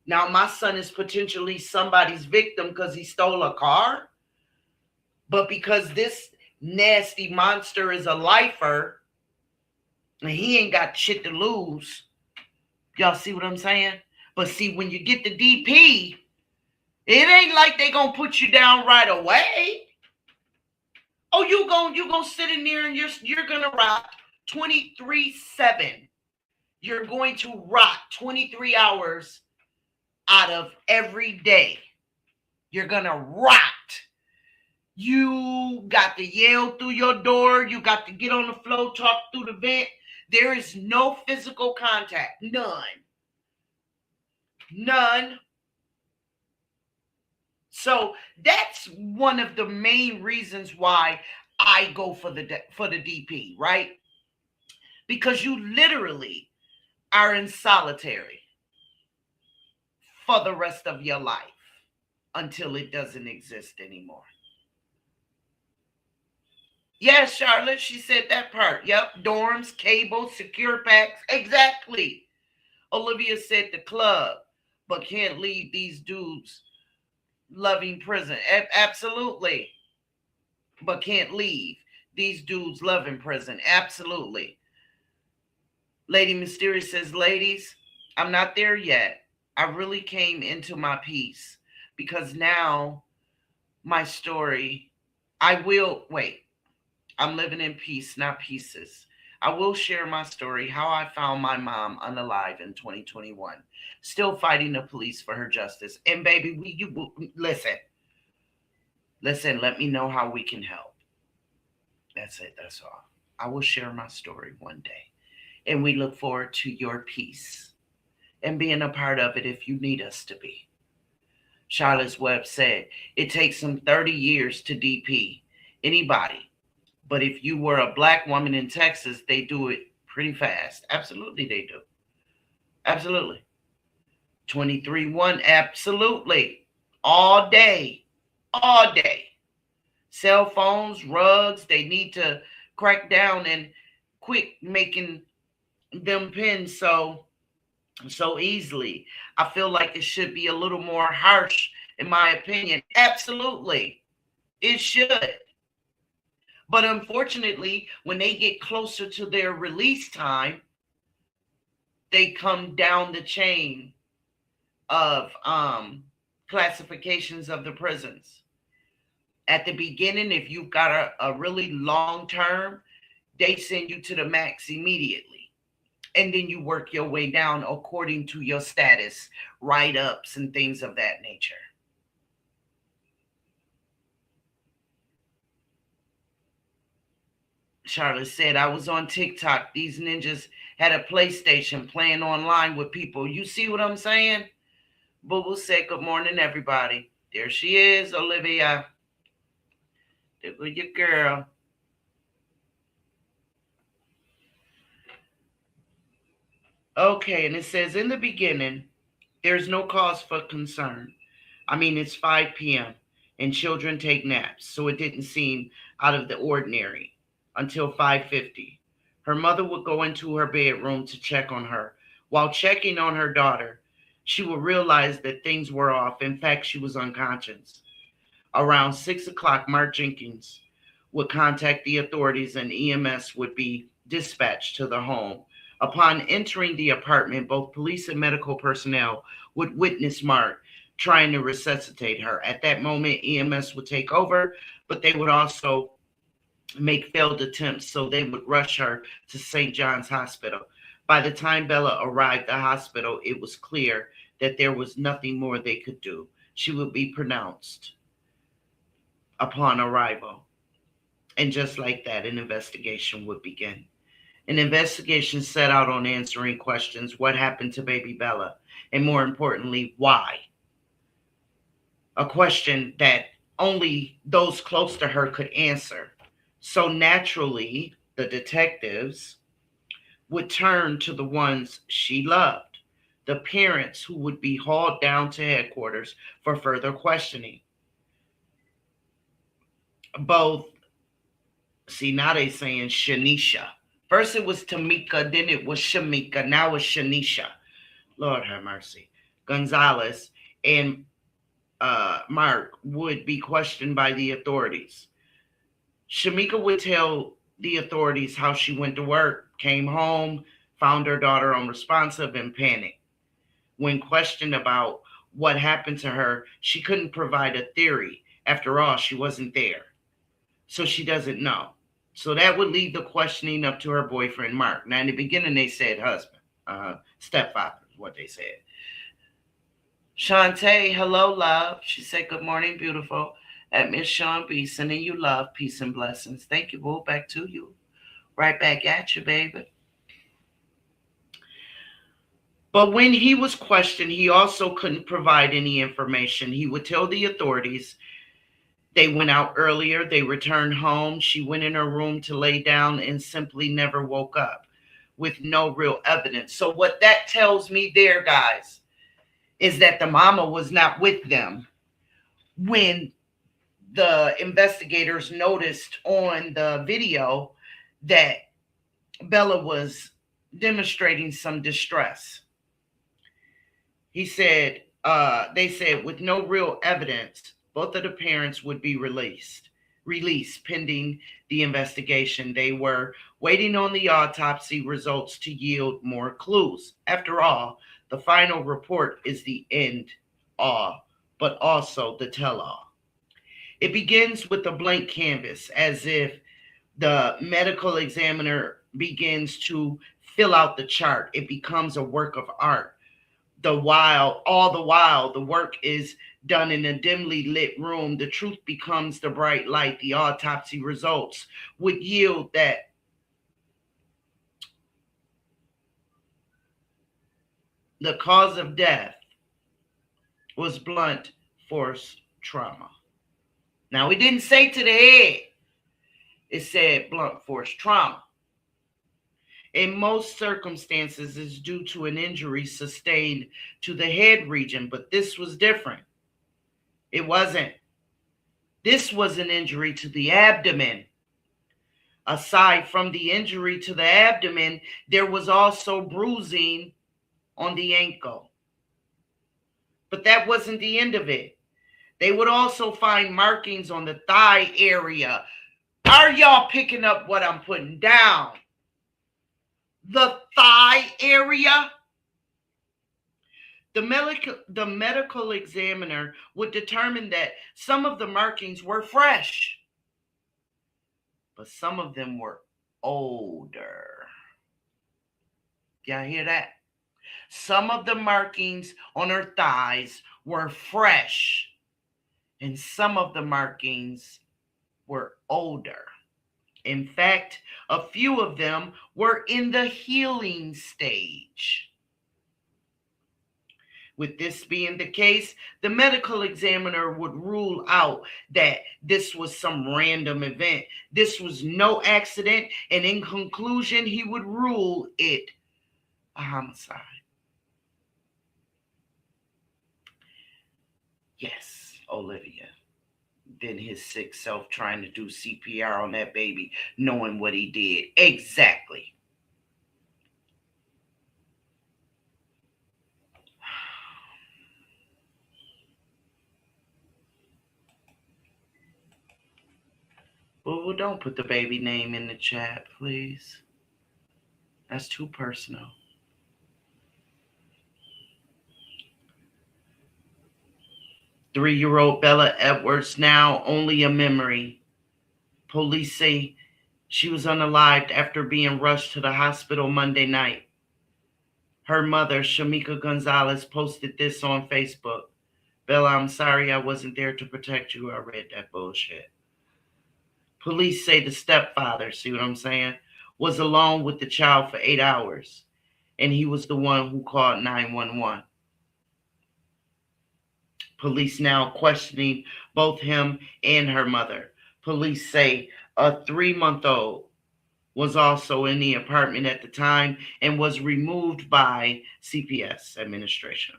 Now, my son is potentially somebody's victim because he stole a car. But because this nasty monster is a lifer and he ain't got shit to lose, y'all see what I'm saying? But see, when you get the DP, it ain't like they gonna put you down right away. Oh, you gonna sit in there and you're gonna rock 23/7. You're going to rock 23 hours out of every day. You're gonna rock. You got to yell through your door. You got to get on the floor, talk through the vent. There is no physical contact. None. So that's one of the main reasons why I go for the DP, right? Because you literally are in solitary for the rest of your life until it doesn't exist anymore. Yes, Charlotte, she said that part. Yep, dorms, cable, secure packs. Exactly. Olivia said the club, but can't leave these dudes loving prison. Absolutely. But can't leave these dudes loving prison. Absolutely. Lady Mysterious says, ladies, I'm not there yet. I really came into my peace because now my story, I'm living in peace, not pieces. I will share my story, how I found my mom unalive in 2021, still fighting the police for her justice. And baby, listen, let me know how we can help. That's it, that's all. I will share my story one day. And we look forward to your peace and being a part of it if you need us to be. Charlotte's Web said, it takes some 30 years to DP anybody. But if you were a black woman in Texas, they do it pretty fast. Absolutely, they do. Absolutely. 23-1, absolutely. All day. All day. Cell phones, rugs, they need to crack down and quit making them pins so easily. I feel like it should be a little more harsh, in my opinion. Absolutely. It should. But unfortunately, when they get closer to their release time, they come down the chain of classifications of the prisons. At the beginning, if you've got a really long term, they send you to the max immediately. And then you work your way down according to your status, write-ups and things of that nature. Charlotte said, I was on TikTok. These ninjas had a PlayStation playing online with people. You see what I'm saying? Boo Boo said, good morning, everybody. There she is, Olivia. There go your girl. Okay, and it says, in the beginning, there's no cause for concern. I mean, it's 5 p.m. and children take naps, so it didn't seem out of the ordinary until 5:50. Her mother would go into her bedroom to check on her. While checking on her daughter, she would realize that things were off. In fact, she was unconscious. Around 6 o'clock, Mark Jenkins would contact the authorities and EMS would be dispatched to the home. Upon entering the apartment, both police and medical personnel would witness Mark trying to resuscitate her. At that moment, EMS would take over, but they would also make failed attempts, so they would rush her to St. John's Hospital. By the time Bella arrived at the hospital, it was clear that there was nothing more they could do. She would be pronounced upon arrival. And just like that, an investigation would begin. An investigation set out on answering questions: what happened to baby Bella? And more importantly, why? A question that only those close to her could answer. So naturally, the detectives would turn to the ones she loved, the parents who would be hauled down to headquarters for further questioning. Both, see, now they saying Shanisha. First it was Tamika, then it was Shamika, now it's Shanisha. Lord have mercy. Gonzalez and Mark would be questioned by the authorities. Shamika would tell the authorities how she went to work, came home, found her daughter unresponsive, and panicked. When questioned about what happened to her, she couldn't provide a theory. After all, she wasn't there. So she doesn't know. So that would leave the questioning up to her boyfriend, Mark. Now, in the beginning, they said husband, stepfather is what they said. Shantae, hello, love. She said, good morning, beautiful. At Miss Sean B, sending you love, peace, and blessings. Thank you, boo. Back to you. Right back at you, baby. But when he was questioned, he also couldn't provide any information. He would tell the authorities they went out earlier, they returned home, she went in her room to lay down and simply never woke up with no real evidence. So what that tells me there, guys, is that the mama was not with them when the investigators noticed on the video that Bella was demonstrating some distress. He said, they said, with no real evidence, both of the parents would be released pending the investigation. They were waiting on the autopsy results to yield more clues. After all, the final report is the end all, but also the tell-all. It begins with a blank canvas, as if the medical examiner begins to fill out the chart. It becomes a work of art. All the while, the work is done in a dimly lit room. The truth becomes the bright light. The autopsy results would yield that the cause of death was blunt force trauma. Now, it didn't say to the head. It said blunt force trauma. In most circumstances, it's due to an injury sustained to the head region, but this was different. It wasn't. This was an injury to the abdomen. Aside from the injury to the abdomen, there was also bruising on the ankle. But that wasn't the end of it. They would also find markings on the thigh area. Are y'all picking up what I'm putting down? The thigh area. The medical examiner would determine that some of the markings were fresh, but some of them were older. Y'all hear that? Some of the markings on her thighs were fresh, and some of the markings were older. In fact, a few of them were in the healing stage. With this being the case, the medical examiner would rule out that this was some random event. This was no accident, and in conclusion, he would rule it a homicide. Yes, Olivia. Then his sick self trying to do CPR on that baby, knowing what he did. Exactly. Well, don't put the baby name in the chat, please. That's too personal. Three-year-old Bella Edwards now only a memory. Police say she was unalived after being rushed to the hospital Monday night. Her mother, Shamika Gonzalez, posted this on Facebook. Bella, I'm sorry I wasn't there to protect you. I read that bullshit. Police say the stepfather, see what I'm saying, was alone with the child for 8 hours, and he was the one who called 911. Police now questioning both him and her mother. Police say a 3-month-old was also in the apartment at the time and was removed by CPS administration.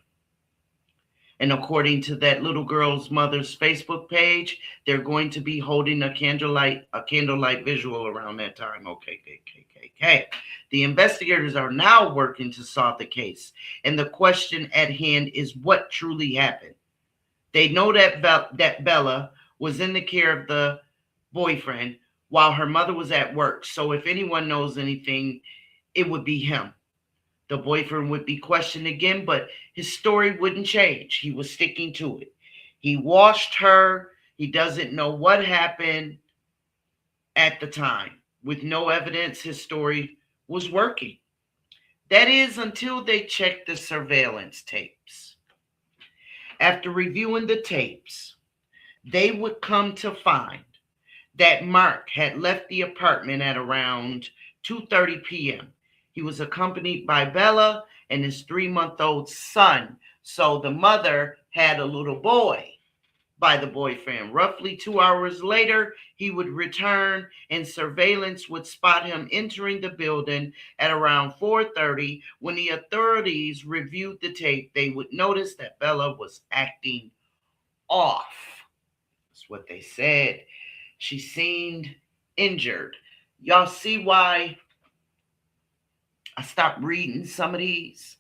And according to that little girl's mother's Facebook page, they're going to be holding a candlelight visual around that time. Okay. The investigators are now working to solve the case. And the question at hand is what truly happened. They know that Bella was in the care of the boyfriend while her mother was at work. So if anyone knows anything, it would be him. The boyfriend would be questioned again, but his story wouldn't change. He was sticking to it. He washed her. He doesn't know what happened at the time. With no evidence, his story was working. That is, until they checked the surveillance tapes. After reviewing the tapes, they would come to find that Mark had left the apartment at around 2:30 p.m. He was accompanied by Bella and his 3-month-old son. So the mother had a little boy by the boyfriend. Roughly 2 hours later, he would return and surveillance would spot him entering the building at around 4:30. When the authorities reviewed the tape, they would notice that Bella was acting off. That's what they said. She seemed injured. Y'all see why I stopped reading some of these?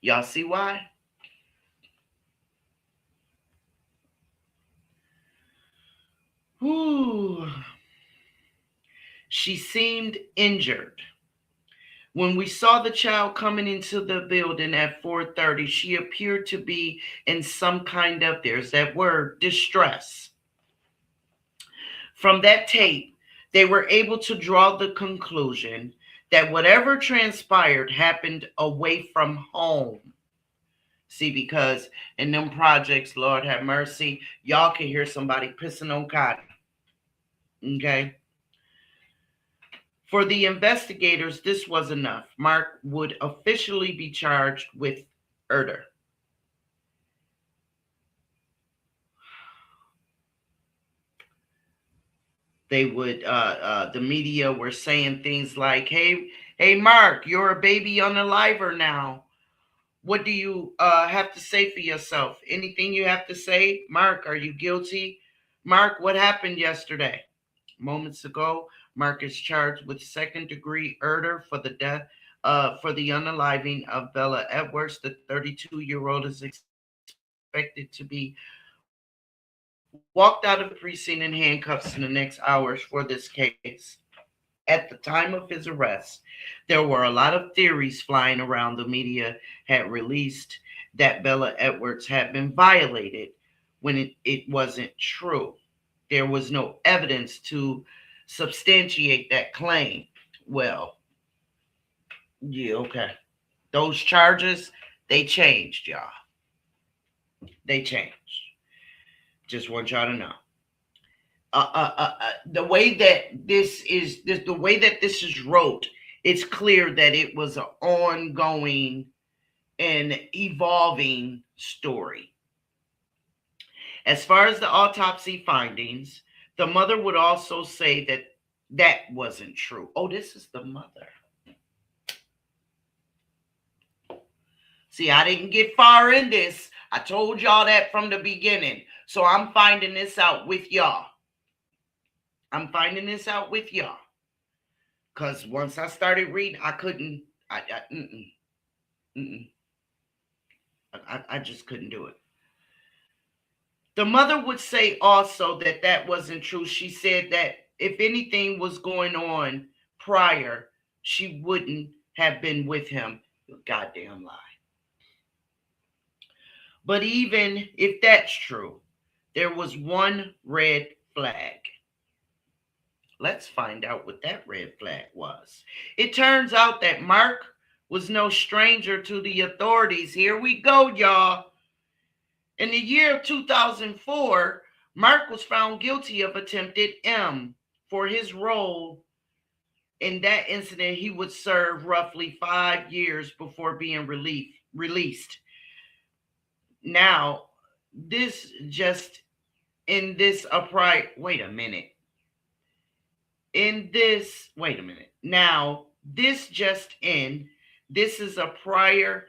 Y'all see why? Ooh. She seemed injured. When we saw the child coming into the building at 4:30, she appeared to be in some kind of, there's that word, distress. From that tape, they were able to draw the conclusion that whatever transpired happened away from home. See, because in them projects, Lord have mercy, y'all can hear somebody pissing on cotton. Okay? For the investigators, this was enough. Mark would officially be charged with murder. They would, the media were saying things like, hey, Mark, you're a baby unaliver now. What do you have to say for yourself? Anything you have to say? Mark, are you guilty? Mark, what happened yesterday? Moments ago, Mark is charged with second-degree murder for the death, for the unaliving of Bella Edwards. The 32-year-old is expected to be walked out of the precinct in handcuffs in the next hours for this case. At the time of his arrest, there were a lot of theories flying around. The media had released that Bella Edwards had been violated when it wasn't true. There was no evidence to substantiate that claim. Well, yeah, okay. Those charges, they changed, y'all. They changed. Just want y'all to know. The way that this is wrote, it's clear that it was an ongoing and evolving story. As far as the autopsy findings, the mother would also say that that wasn't true. Oh, this is the mother. See, I didn't get far in this. I told y'all that from the beginning. So I'm finding this out with y'all. Because once I started reading, I couldn't. I just couldn't do it. The mother would say also that that wasn't true. She said that if anything was going on prior, she wouldn't have been with him. Goddamn lie. But even if that's true, there was one red flag. Let's find out what that red flag was. It turns out that Mark was no stranger to the authorities. Here we go, y'all. In the year of 2004, Mark was found guilty of attempted M. For his role in that incident, he would serve roughly 5 years before being released. Now, this just in this upright, wait a minute. In this, wait a minute. Now, this just in, this is a prior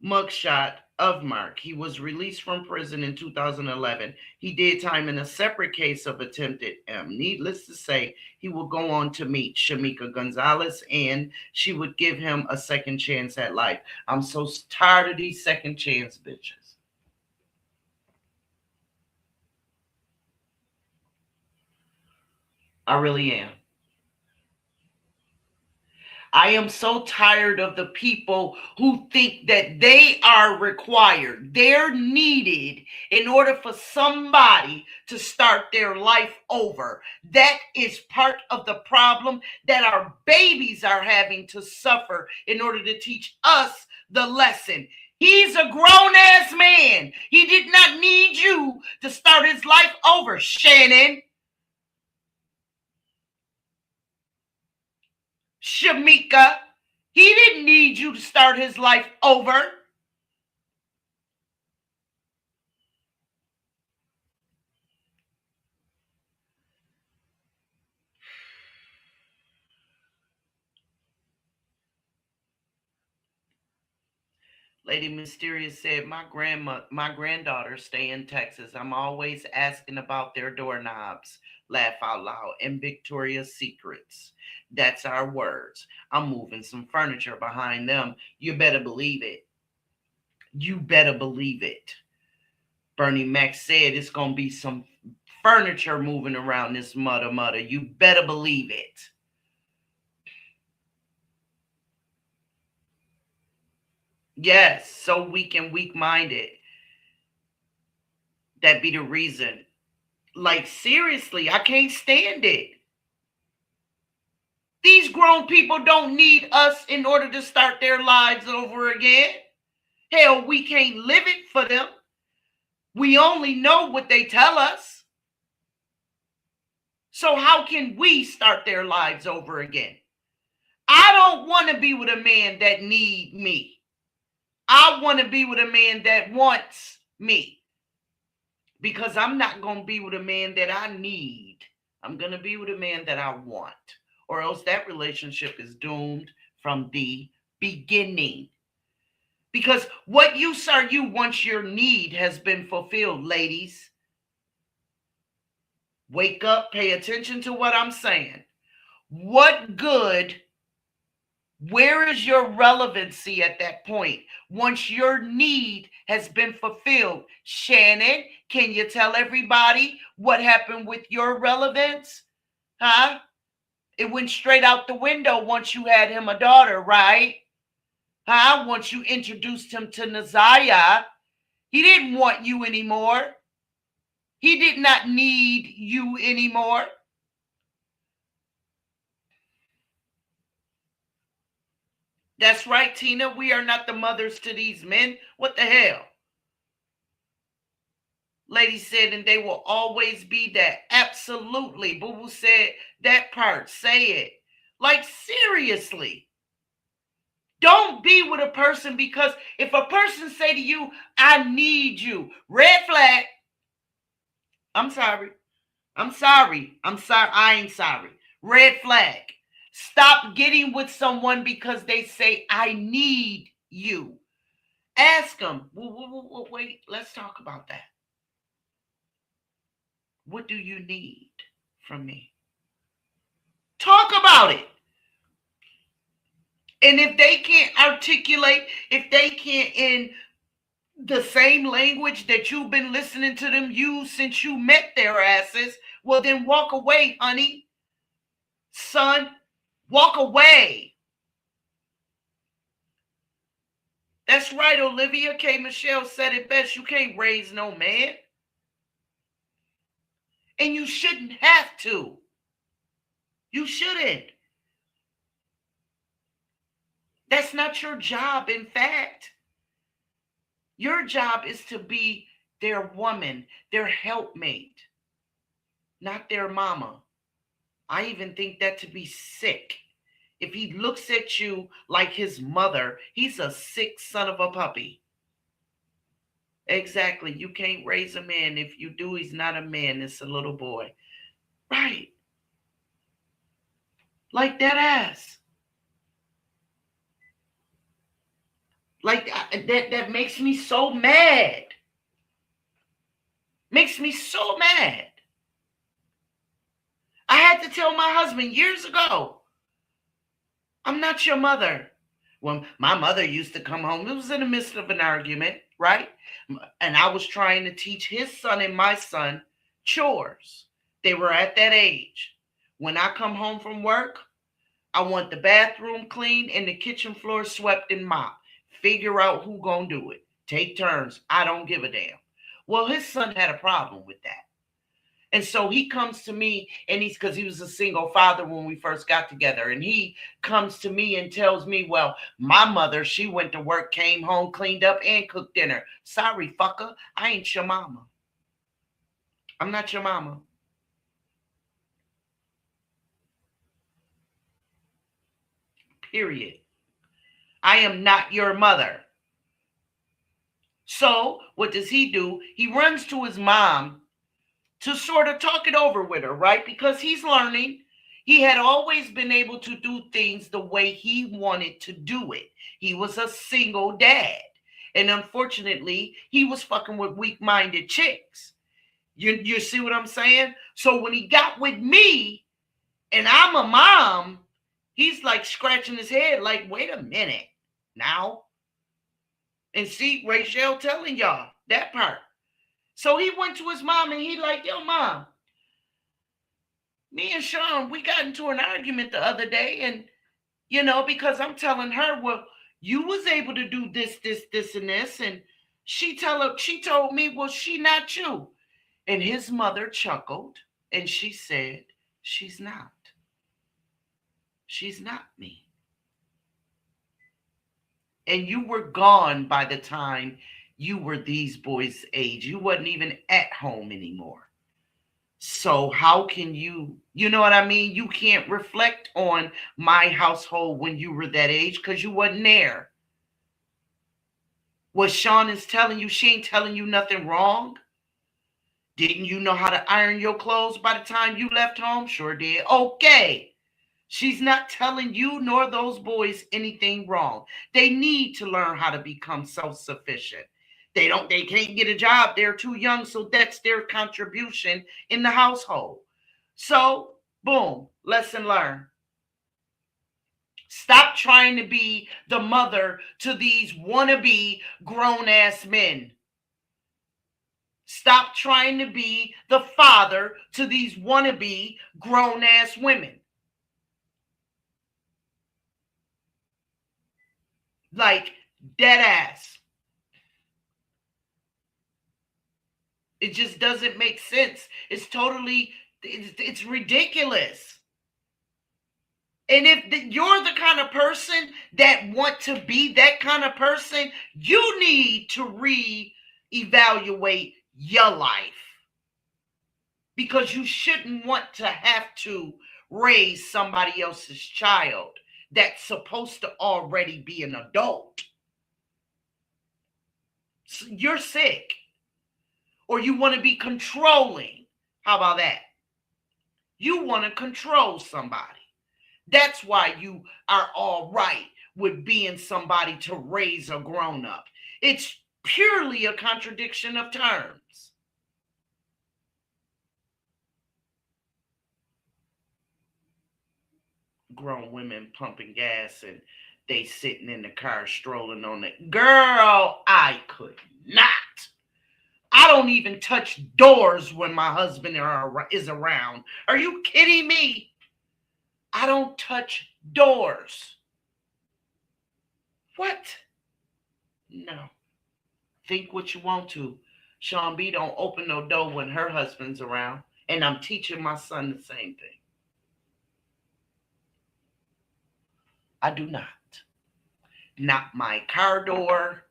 mugshot of Mark. He was released from prison in 2011. He did time in a separate case of attempted M. Needless to say, he will go on to meet Shamika Gonzalez and she would give him a second chance at life. I'm so tired of these second chance bitches. I really am. I am so tired of the people who think that they are required, they're needed in order for somebody to start their life over. That is part of the problem that our babies are having to suffer in order to teach us the lesson. He's a grown-ass man. He did not need you to start his life over, Shannon. Shamika, he didn't need you to start his life over. Lady Mysterious said, my granddaughters stay in Texas. I'm always asking about their doorknobs. Laugh out loud. And Victoria's Secrets. That's our words. I'm moving some furniture behind them. You better believe it. You better believe it. Bernie Mac said it's going to be some furniture moving around this mother. You better believe it. Yes, so weak and weak-minded. That be the reason. Like, seriously, I can't stand it. These grown people don't need us in order to start their lives over again. Hell, we can't live it for them. We only know what they tell us. So how can we start their lives over again? I don't want to be with a man that need me. I want to be with a man that wants me. Because I'm not going to be with a man that I need. I'm going to be with a man that I want. Or else that relationship is doomed from the beginning. Because what use are you once your need has been fulfilled, ladies? Wake up, pay attention to what I'm saying. What good? Where is your relevancy at that point? Once your need has been fulfilled, Shannon, can you tell everybody what happened with your relevance? Huh? It went straight out the window once you had him a daughter, right? Huh? Once you introduced him to Naziah, he didn't want you anymore. He did not need you anymore. That's right, Tina. We are not the mothers to these men. What the hell? Lady said, and they will always be that. Absolutely. Boo Boo said that part. Say it. Like, seriously. Don't be with a person because if a person say to you, I need you, red flag. I'm sorry. I'm sorry. I'm sorry. I ain't sorry. Red flag. Stop getting with someone because they say, I need you. Ask them, wait, let's talk about that. What do you need from me? Talk about it. And if they can't articulate, if they can't in the same language that you've been listening to them use since you met their asses, well, then walk away, honey. Son, walk away. That's right, Olivia K. Michelle said it best. You can't raise no man. And you shouldn't have to. You shouldn't. That's not your job, in fact. Your job is to be their woman, their helpmate, not their mama. I even think that to be sick. If he looks at you like his mother, he's a sick son of a puppy. Exactly. You can't raise a man. If you do, he's not a man. It's a little boy. Right. Like that ass. Like that makes me so mad. Makes me so mad. I had to tell my husband years ago, I'm not your mother. When my mother used to come home, it was in the midst of an argument, right? And I was trying to teach his son and my son chores. They were at that age. When I come home from work, I want the bathroom clean and the kitchen floor swept and mopped. Figure out who gonna do it. Take turns. I don't give a damn. Well, his son had a problem with that. And so he comes to me, and because he was a single father when we first got together, and he comes to me and tells me, well, my mother, she went to work, came home, cleaned up, and cooked dinner. Sorry, fucker, I ain't your mama. I'm not your mama. Period. I am not your mother. So what does he do? He runs to his mom to sort of talk it over with her, right? Because he's learning. He had always been able to do things the way he wanted to do it. He was a single dad. And unfortunately, he was fucking with weak-minded chicks. You see what I'm saying? So when he got with me, and I'm a mom, he's like scratching his head like, wait a minute now. And see, Rachel telling y'all that part. So he went to his mom and he like, yo, mom, me and Sean, we got into an argument the other day. And, because I'm telling her, well, you was able to do this, and this. And she told me, well, she not you. And his mother chuckled and she said, she's not. She's not me. And you were gone by the time you were these boys' age. You wasn't even at home anymore. So how can you know what I mean? You can't reflect on my household when you were that age because you wasn't there. What Sean is telling you, she ain't telling you nothing wrong. Didn't you know how to iron your clothes by the time you left home? Sure did. Okay. She's not telling you nor those boys anything wrong. They need to learn how to become self-sufficient. They can't get a job. They're too young, so that's their contribution in the household. So, boom, lesson learned. Stop trying to be the mother to these wannabe grown-ass men. Stop trying to be the father to these wannabe grown-ass women. Like, dead ass. It just doesn't make sense. It's ridiculous. And if you're the kind of person that want to be that kind of person, you need to reevaluate your life. Because you shouldn't want to have to raise somebody else's child that's supposed to already be an adult. So you're sick. Or you want to be controlling. How about that? You want to control somebody. That's why you are all right with being somebody to raise a grown-up. It's purely a contradiction of terms. Grown women pumping gas and they sitting in the car strolling on it. Girl, I could not. I don't even touch doors when my husband is around. Are you kidding me? I don't touch doors. What? No. Think what you want to. Sean B don't open no door when her husband's around. And I'm teaching my son the same thing. I do not. Not my car door,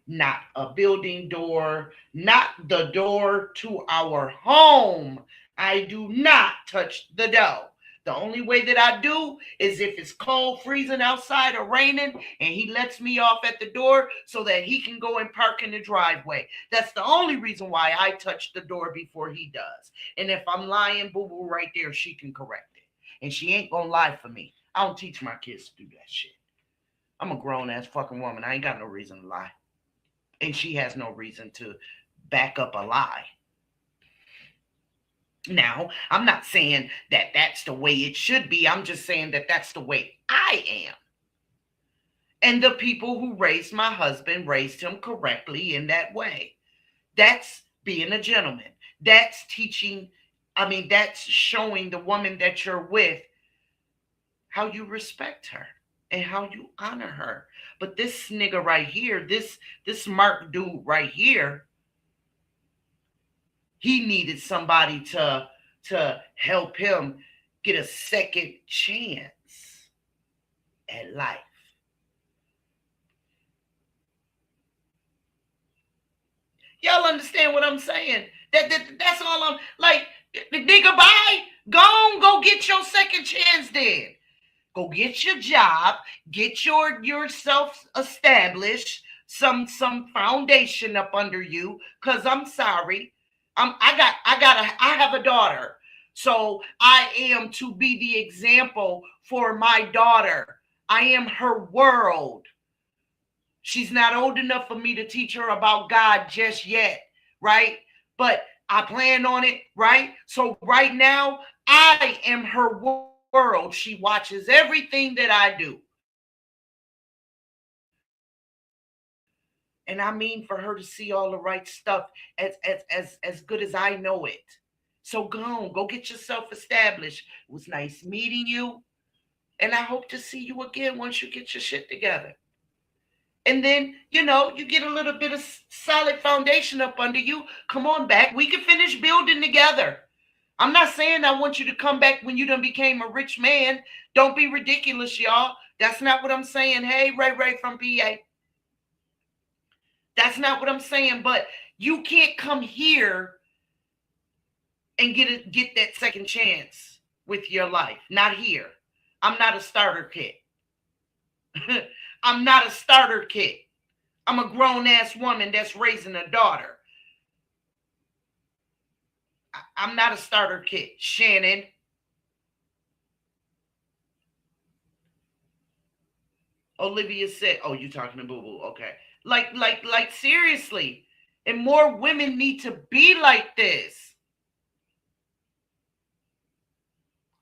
not a building door, not the door to our home. I do not touch the door. The only way that I do is if it's cold, freezing outside or raining, and he lets me off at the door so that he can go and park in the driveway. That's the only reason why I touch the door before he does. And if I'm lying, boo-boo right there, she can correct it. And she ain't gonna lie for me. I don't teach my kids to do that shit. I'm a grown ass fucking woman. I ain't got no reason to lie. And she has no reason to back up a lie. Now, I'm not saying that that's the way it should be. I'm just saying that that's the way I am. And the people who raised my husband raised him correctly in that way. That's being a gentleman. That's teaching, that's showing the woman that you're with how you respect her and how you honor her. But this nigga right here, this Mark dude right here, he needed somebody to help him get a second chance at life. Y'all understand what I'm saying? That's all I'm like. Nigga, bye. Go get your second chance then. Go get your job. Get yourself established. Some foundation up under you. Cause I'm sorry. I have a daughter. So I am to be the example for my daughter. I am her world. She's not old enough for me to teach her about God just yet, right? But I plan on it, right? So right now, I am her world. She watches everything that I do. And I mean for her to see all the right stuff as good as I know it. So go get yourself established. It was nice meeting you. And I hope to see you again once you get your shit together. And then, you get a little bit of solid foundation up under you. Come on back. We can finish building together. I'm not saying I want you to come back when you done became a rich man. Don't be ridiculous, y'all. That's not what I'm saying. Hey, Ray from PA. That's not what I'm saying. But you can't come here and get that second chance with your life. Not here. I'm not a starter kit. I'm not a starter kit. I'm a grown-ass woman that's raising a daughter. I'm not a starter kit, Shannon. Olivia said, oh, you talking to Boo-Boo. Okay. Like seriously. And more women need to be like this.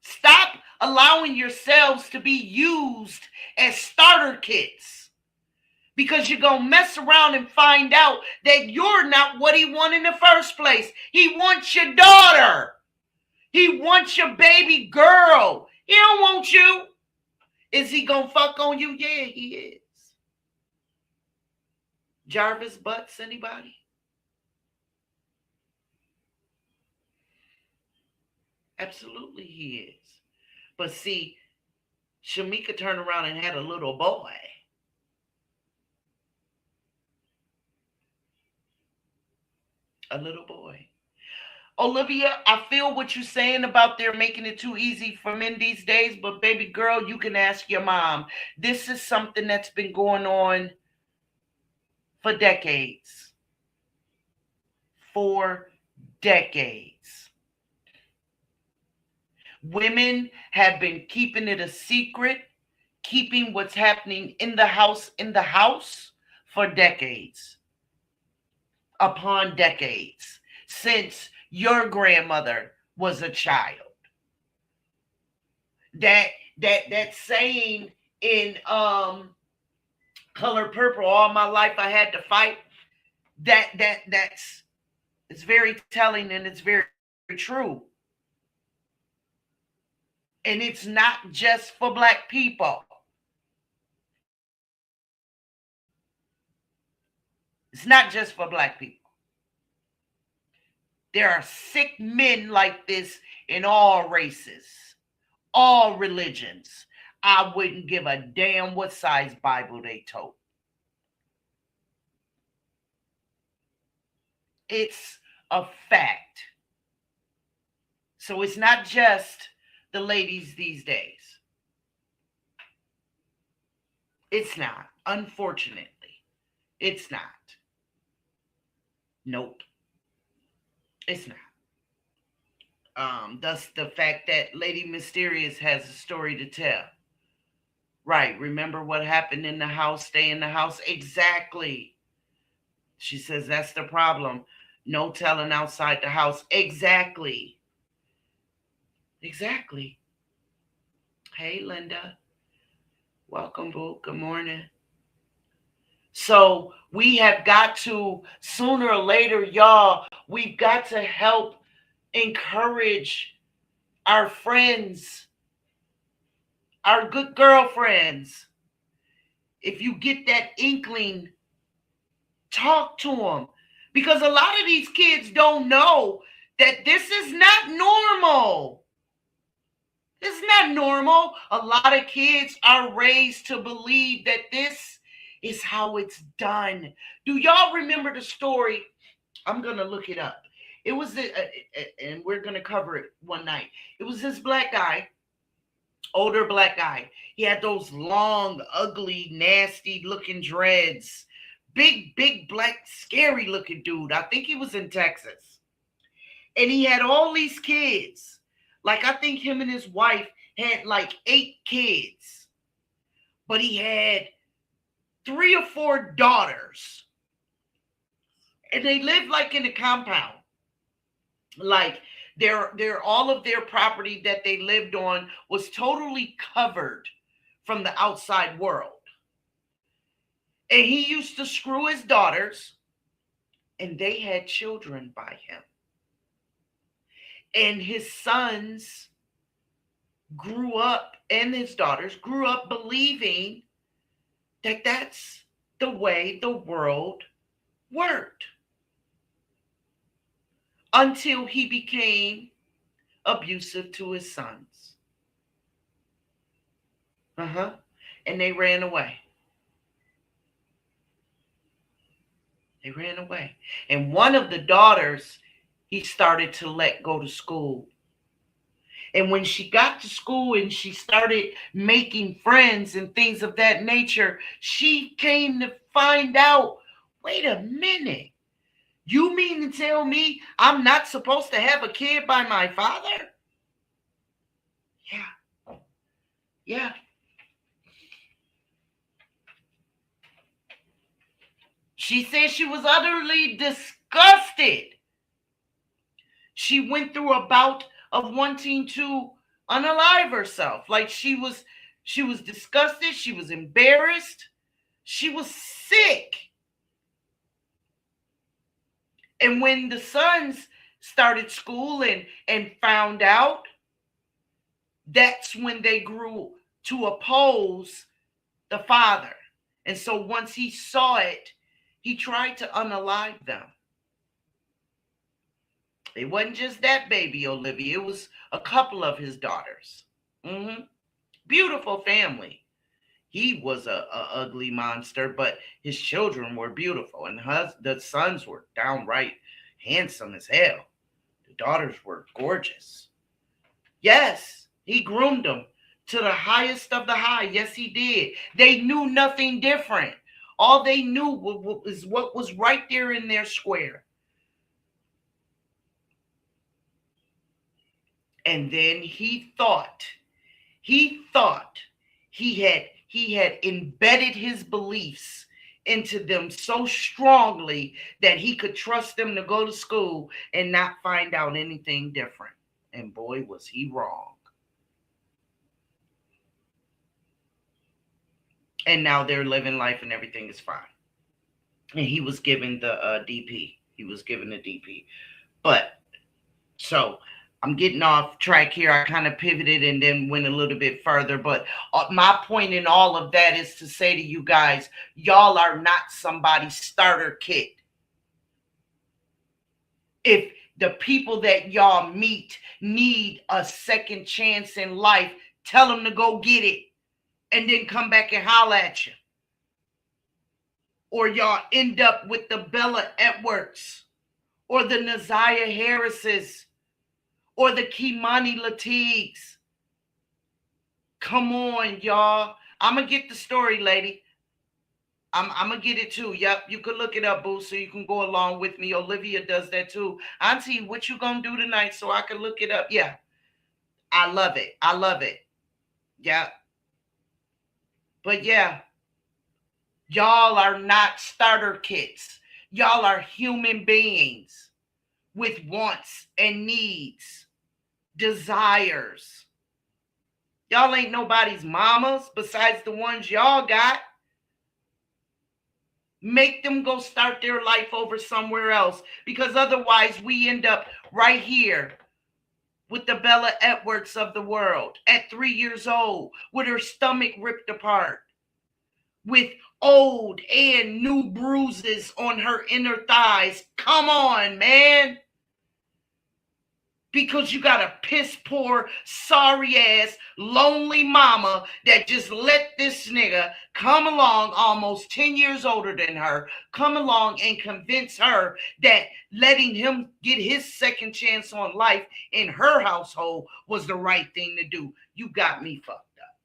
Stop allowing yourselves to be used as starter kits, because you're going to mess around and find out that you're not what he wants in the first place. He wants your daughter. He wants your baby girl. He don't want you. Is he going to fuck on you? Yeah, he is. Jarvis Butts, anybody? Absolutely he is. But see, Shamika turned around and had a little boy. A little boy. Olivia, I feel what you're saying about they're making it too easy for men these days, but baby girl, you can ask your mom. This is something that's been going on for decades. For decades. Women have been keeping it a secret, keeping what's happening in the house for decades upon decades, since your grandmother was a child. That saying in Color Purple, all my life I had to fight, that's it's very telling, and it's very, very true. And it's not just for Black people. It's not just for Black people. There are sick men like this in all races, all religions. I wouldn't give a damn what size Bible they told. It's a fact. So it's not just the ladies these days. It's not. Unfortunately, it's not. Nope. It's not. Thus the fact that Lady Mysterious has a story to tell. Right. Remember what happened in the house? Stay in the house. Exactly. She says that's the problem. No telling outside the house. Exactly. Exactly. Hey, Linda. Welcome, boo. Good morning. So we have got to, sooner or later, y'all, we've got to help encourage our friends, our good girlfriends. If you get that inkling, talk to them. Because a lot of these kids don't know that this is not normal. It's not normal. A lot of kids are raised to believe that this is how it's done. Do y'all remember the story? I'm going to look it up. It was, and we're going to cover it one night. It was this black guy, older black guy. He had those long, ugly, nasty looking dreads. Big, black, scary looking dude. I think he was in Texas. And he had all these kids. Like, I think him and his wife had like 8 kids. But he had 3 or 4 daughters. And they lived like in a compound. Like, all of their property that they lived on was totally covered from the outside world. And he used to screw his daughters, and they had children by him. And his sons grew up, and his daughters grew up believing that that's the way the world worked. Until he became abusive to his sons. And they ran away. They ran away. And one of the daughters, he started to let go to school. And when she got to school and she started making friends and things of that nature, she came to find out, wait a minute. You mean to tell me I'm not supposed to have a kid by my father? Yeah. She said she was utterly disgusted. She went through a bout of wanting to unalive herself. Like, she was disgusted. She was embarrassed. She was sick. And when the sons started school and found out, that's when they grew to oppose the father. And so once he saw it, he tried to unalive them. It wasn't just that baby, Olivia. It was a couple of his daughters. Beautiful family. He was a ugly monster, but his children were beautiful. And the sons were downright handsome as hell. The daughters were gorgeous. Yes, he groomed them to the highest of the high. Yes, he did. They knew nothing different. All they knew was what was right there in their square. And then he thought he had embedded his beliefs into them so strongly that he could trust them to go to school and not find out anything different. And boy, was he wrong. And now they're living life and everything is fine. And he was given the DP. He was given the DP. But, so, I'm getting off track here. I kind of pivoted and then went a little bit further. But my point in all of that is to say to you guys, y'all are not somebody's starter kit. If the people that y'all meet need a second chance in life, tell them to go get it and then come back and holler at you. Or y'all end up with the Bella Edwards or the Naziah Harrises or the Kimani Latigues. Come on, y'all. I'm going to get the story, lady. I'm gonna get it too. Yep, you could look it up, boo, so you can go along with me. Olivia does that too. Auntie, what you gonna do tonight so I can look it up? Yeah, I love it. I love it. Yeah, but yeah, y'all are not starter kits. Y'all are human beings with wants and needs, desires. Y'all ain't nobody's mamas besides the ones y'all got. Make them go start their life over somewhere else, because otherwise we end up right here with the Bella Edwards of the world at 3 years old with her stomach ripped apart, with old and new bruises on her inner thighs. Come on, man. Because you got a piss poor, sorry ass, lonely mama that just let this nigga come along, almost 10 years older than her, come along and convince her that letting him get his second chance on life in her household was the right thing to do. You got me fucked up.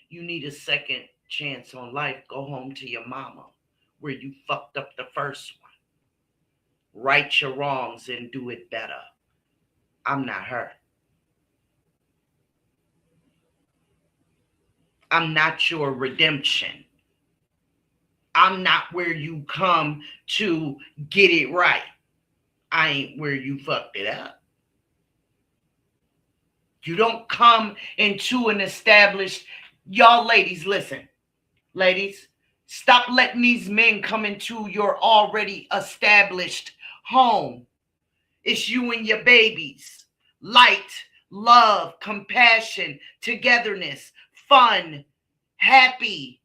You need a second chance on life. Go home to your mama where you fucked up the first one. Right your wrongs and do it better. I'm not her. I'm not your redemption. I'm not where you come to get it right. I ain't where you fucked it up. You don't come into an established, y'all ladies, listen. Ladies, stop letting these men come into your already established home. It's you and your babies. Light, love, compassion, togetherness, fun, happy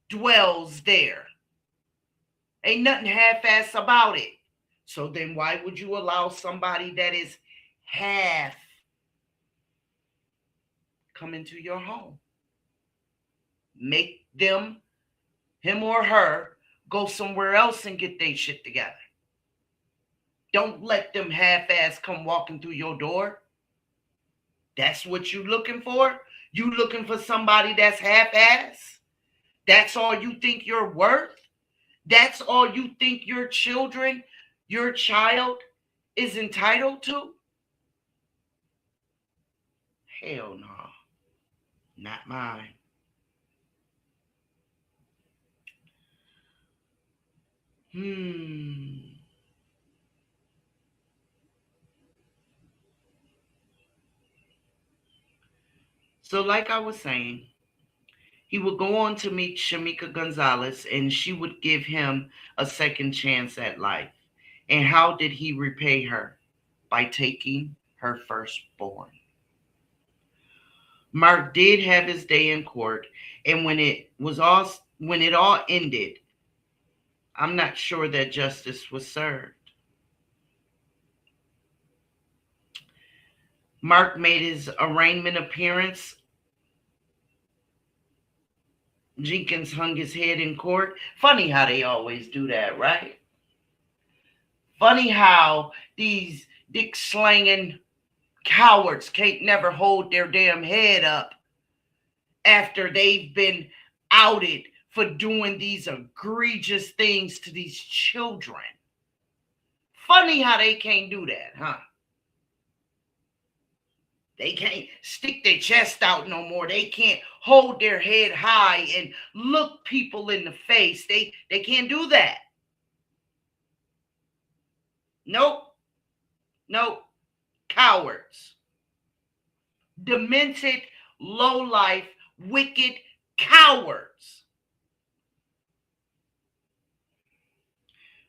dwells there. Ain't nothing half-ass about it. So then why would you allow somebody that is half come into your home? Make them, him or her, go somewhere else and get their shit together. Don't let them half-ass come walking through your door. That's what you looking for? You looking for somebody that's half-ass? That's all you think you're worth? That's all you think your children, your child is entitled to? Hell no. Not mine. So like I was saying, he would go on to meet Shamika Gonzalez, and she would give him a second chance at life. And how did he repay her? By taking her firstborn. Mark did have his day in court, and when it all ended, I'm not sure that justice was served. Mark made his arraignment appearance. Jenkins hung his head in court. Funny how they always do that, right? Funny how these dick-slanging cowards can't never hold their damn head up after they've been outed for doing these egregious things to these children. Funny how they can't do that, huh? They can't stick their chest out no more. They can't hold their head high and look people in the face. They can't do that. Nope. Cowards. Demented, low-life, wicked cowards.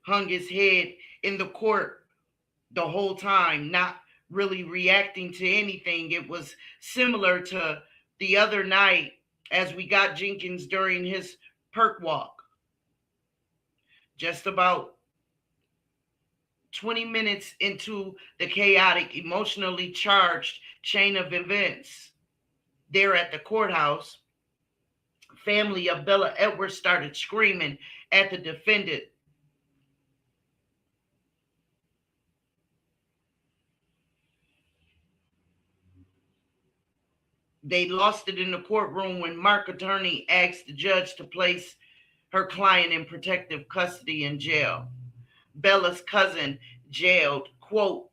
Hung his head in the court the whole time, not really reacting to anything. It was similar to the other night as we got Jenkins during his perk walk. Just about 20 minutes into the chaotic, emotionally charged chain of events there at the courthouse, family of Bella Edwards started screaming at the defendant. They lost it in the courtroom when Mark attorney asked the judge to place her client in protective custody in jail. Bella's cousin jailed, quote,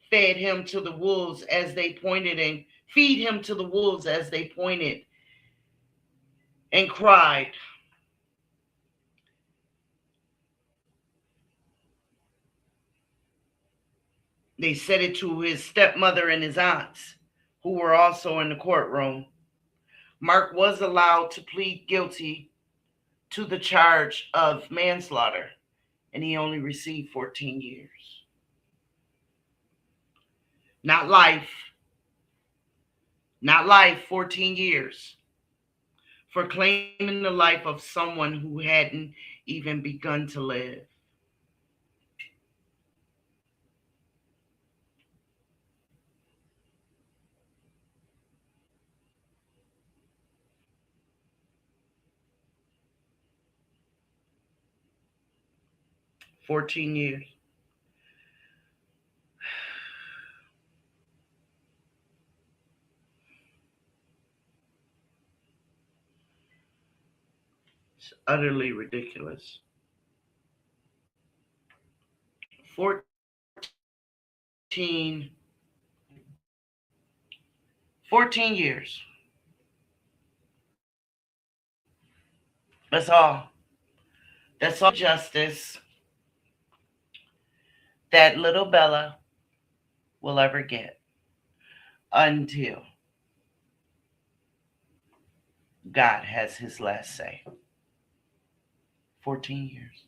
fed him to the wolves as they pointed and feed him to the wolves as they pointed and cried. They said it to his stepmother and his aunts, who were also in the courtroom. Mark was allowed to plead guilty to the charge of manslaughter, and he only received 14 years. Not life. Not life, 14 years. For claiming the life of someone who hadn't even begun to live. $14 years. It's utterly ridiculous. 14, 14 years. That's all. That's all justice that little Bella will ever get until God has his last say. 14 years.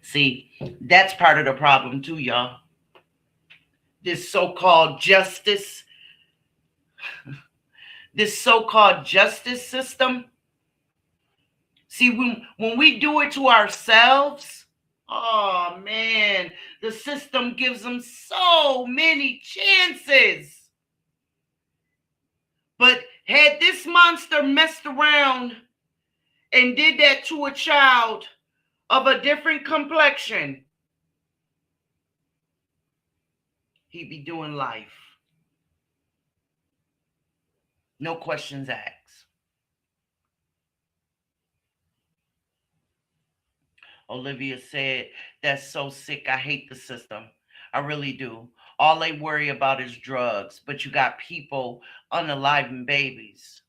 See, that's part of the problem too, y'all. This so-called justice, this so-called justice system. See, when we do it to ourselves, oh man, the system gives them so many chances. But had this monster messed around and did that to a child of a different complexion, he'd be doing life. No questions asked. Olivia said, that's so sick. I hate the system. I really do. All they worry about is drugs, but you got people unaliving babies.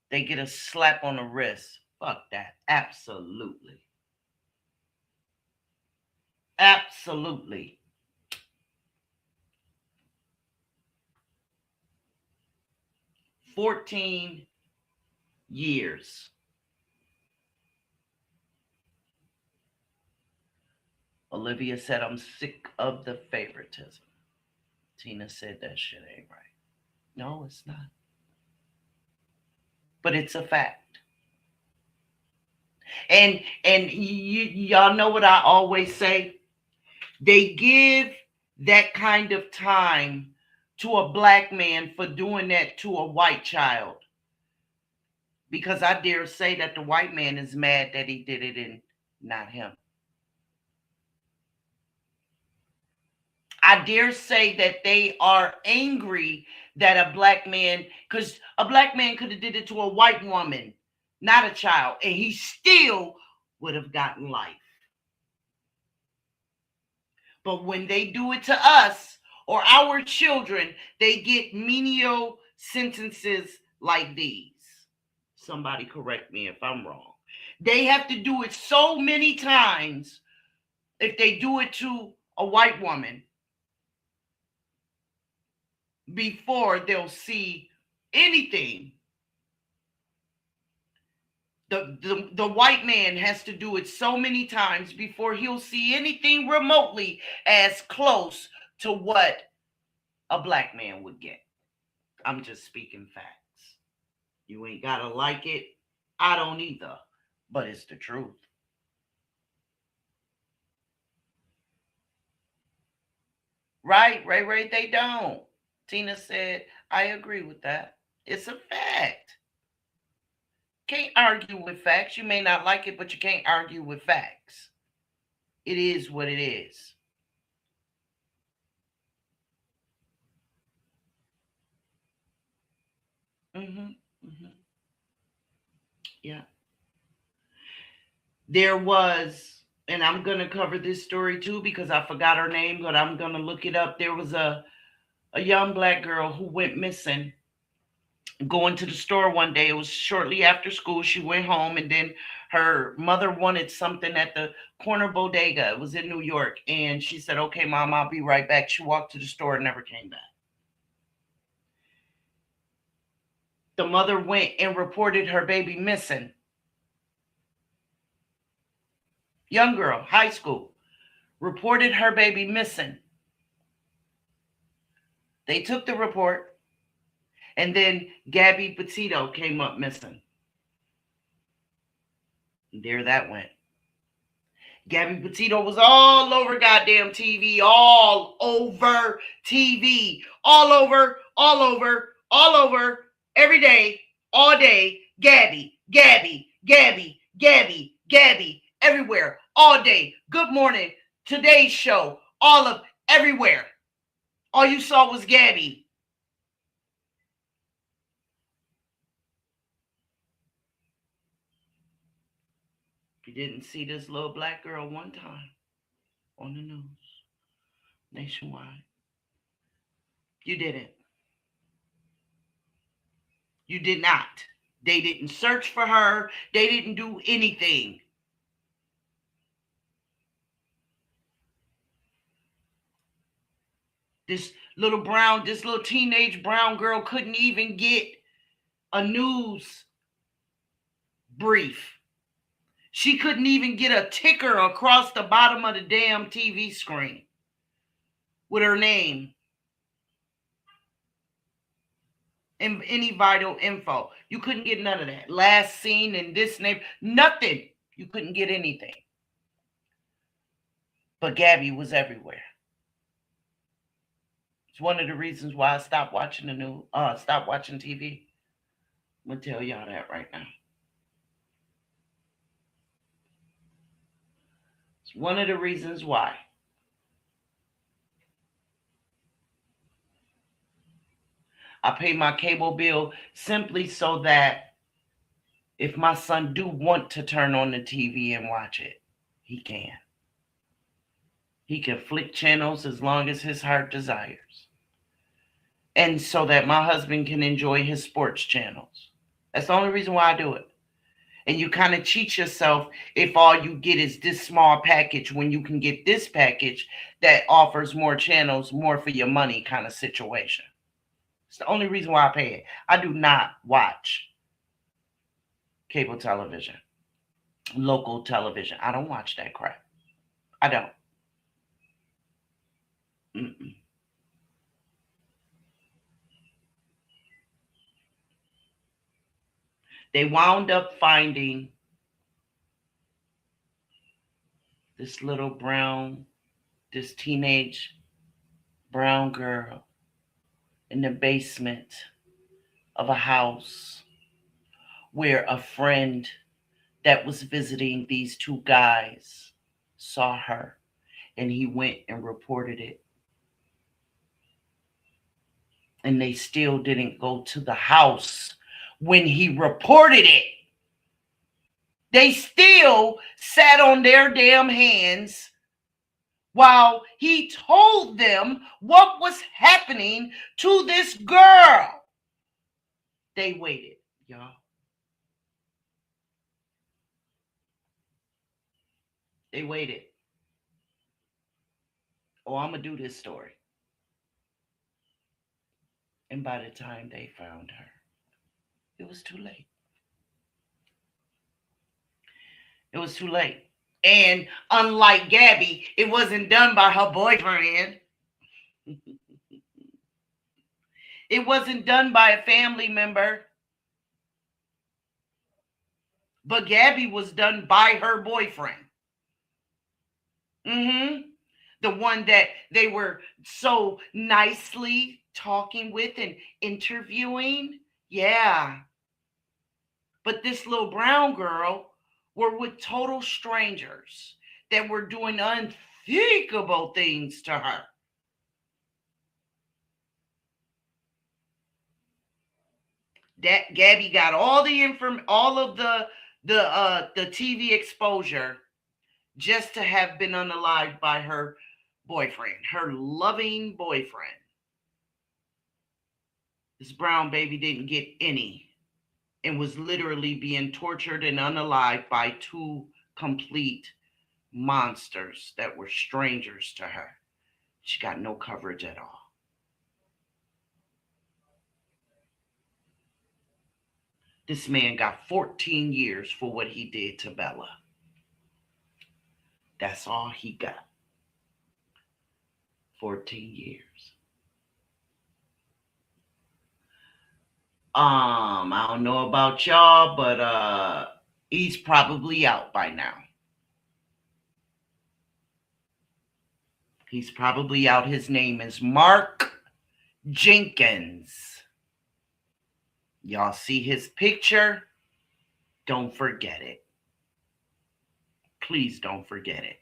They get a slap on the wrist. Fuck that. Absolutely. Absolutely. $14 years. Olivia said, I'm sick of the favoritism. Tina said, that shit ain't right. No, it's not. But it's a fact. And y'all know what I always say? They give that kind of time to a black man for doing that to a white child. Because I dare say that the white man is mad that he did it and not him. I dare say that they are angry that a black man, because a black man could have did it to a white woman, not a child, and he still would have gotten life. But when they do it to us or our children, they get menial sentences like these. Somebody correct me if I'm wrong. They have to do it so many times if they do it to a white woman before they'll see anything. The white man has to do it so many times before he'll see anything remotely as close to what a black man would get. I'm just speaking facts. You ain't gotta like it. I don't either. But it's the truth. Right, Ray, they don't. Tina said, I agree with that. It's a fact. Can't argue with facts. You may not like it, but you can't argue with facts. It is what it is. Mm-hmm. Mm-hmm. Yeah. There was, and I'm going to cover this story too because I forgot her name, but I'm going to look it up. There was a young black girl who went missing going to the store one day. It was shortly after school. She went home, and then her mother wanted something at the corner bodega. It was in New York. And she said, "Okay, mom, I'll be right back." She walked to the store and never came back. The mother went and reported her baby missing. Young girl, high school, reported her baby missing. They took the report, and then Gabby Petito came up missing. There that went. Gabby Petito was all over goddamn TV, all over TV, all over, every day, all day. Gabby, everywhere, all day. Good Morning, Today's Show, all of everywhere. All you saw was Gabby. You didn't see this little black girl one time on the news nationwide. You didn't. You did not. They didn't search for her. They didn't do anything. This little teenage brown girl couldn't even get a news brief. She couldn't even get a ticker across the bottom of the damn TV screen with her name and any vital info. You couldn't get none of that. Last seen in this name, nothing. You couldn't get anything. But Gabby was everywhere. It's one of the reasons why I stopped watching stopped watching TV. I'm gonna tell y'all that right now. It's one of the reasons why. I pay my cable bill simply so that if my son do want to turn on the TV and watch it, he can. He can flick channels as long as his heart desires. And so that my husband can enjoy his sports channels. That's the only reason why I do it. And you kind of cheat yourself if all you get is this small package when you can get this package that offers more channels, more for your money kind of situation. It's the only reason why I pay it. I do not watch cable television, local television. I don't watch that crap. I don't. Mm-mm. They wound up finding this teenage brown girl in the basement of a house where a friend that was visiting these two guys saw her, and he went and reported it. And they still didn't go to the house when he reported it. They still sat on their damn hands while he told them what was happening to this girl. They waited, y'all. They waited. Oh, I'm going to do this story. And by the time they found her, it was too late. It was too late. And unlike Gabby, it wasn't done by her boyfriend. It wasn't done by a family member. But Gabby was done by her boyfriend. The one that they were so nicely talking with and interviewing. Yeah. But this little brown girl were with total strangers that were doing unthinkable things to her. That Gabby got all all of the TV exposure just to have been unalived by her boyfriend, her loving boyfriend. This brown baby didn't get any and was literally being tortured and unalived by two complete monsters that were strangers to her. She got no coverage at all. This man got 14 years for what he did to Bella. That's all he got. 14 years. I don't know about y'all, but he's probably out by now. He's probably out. His name is Mark Jenkins. Y'all see his picture? Don't forget it. Please don't forget it.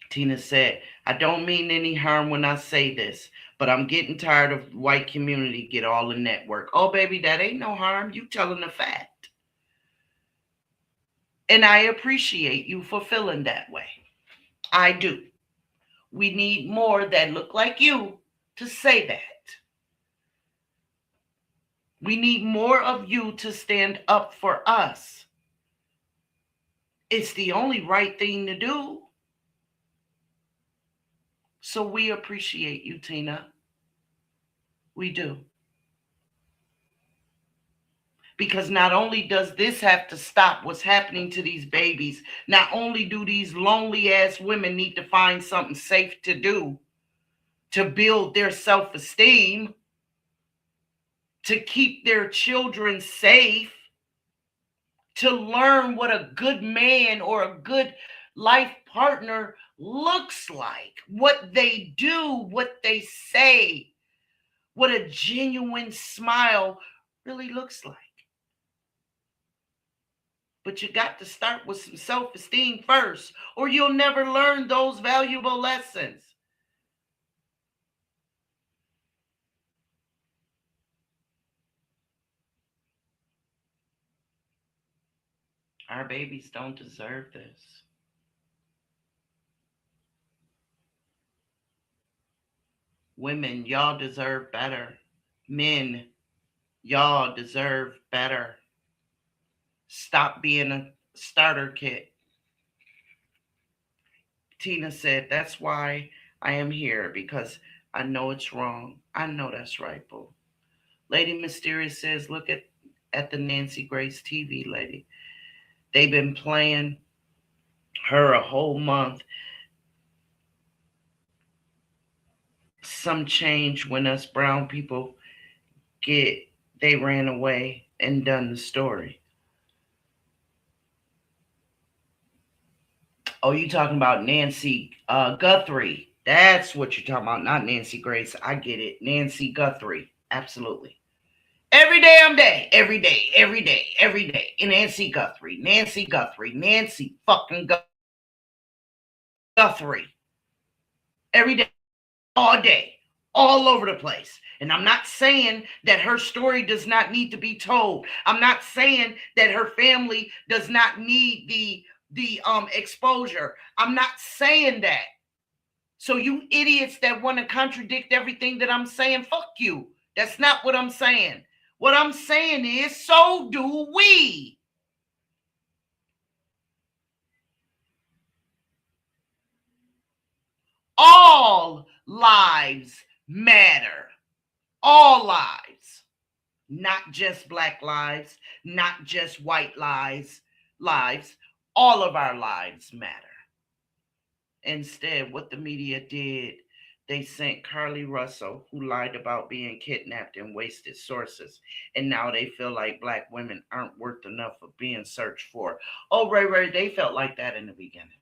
Tina said, I don't mean any harm when I say this, but I'm getting tired of white community get all the network. Oh, baby, that ain't no harm. You telling the fact. And I appreciate you for feeling that way. I do. We need more that look like you to say that. We need more of you to stand up for us. It's the only right thing to do. So we appreciate you, Tina. We do. Because not only does this have to stop what's happening to these babies, not only do these lonely ass women need to find something safe to do to build their self-esteem, to keep their children safe, to learn what a good man or a good life partner looks like, what they do, what they say, what a genuine smile really looks like. But you got to start with some self-esteem first, or you'll never learn those valuable lessons. Our babies don't deserve this. Women, y'all deserve better. Men, y'all deserve better. Stop being a starter kit. Tina said, that's why I am here, because I know it's wrong. I know that's right, boo. Lady Mysterious says, look at the Nancy Grace TV lady. They've been playing her a whole month. Some change when us brown people they ran away and done the story. Oh, you talking about Nancy Guthrie. That's what you're talking about, not Nancy Grace. I get it. Nancy Guthrie. Absolutely. Every damn day, every day, every day, every day. And Nancy Guthrie, Nancy Guthrie, Nancy fucking Guthrie. Every day, all day, all over the place. And I'm not saying that her story does not need to be told. I'm not saying that her family does not need the exposure. I'm not saying that. So you idiots that want to contradict everything that I'm saying, fuck you. That's not what I'm saying. What I'm saying is, so do we. All lives matter. All lives. Not just black lives, not just white lives. All of our lives matter. Instead, what the media did, they sent Carlee Russell, who lied about being kidnapped and wasted sources. And now they feel like black women aren't worth enough of being searched for. Oh, Ray, they felt like that in the beginning.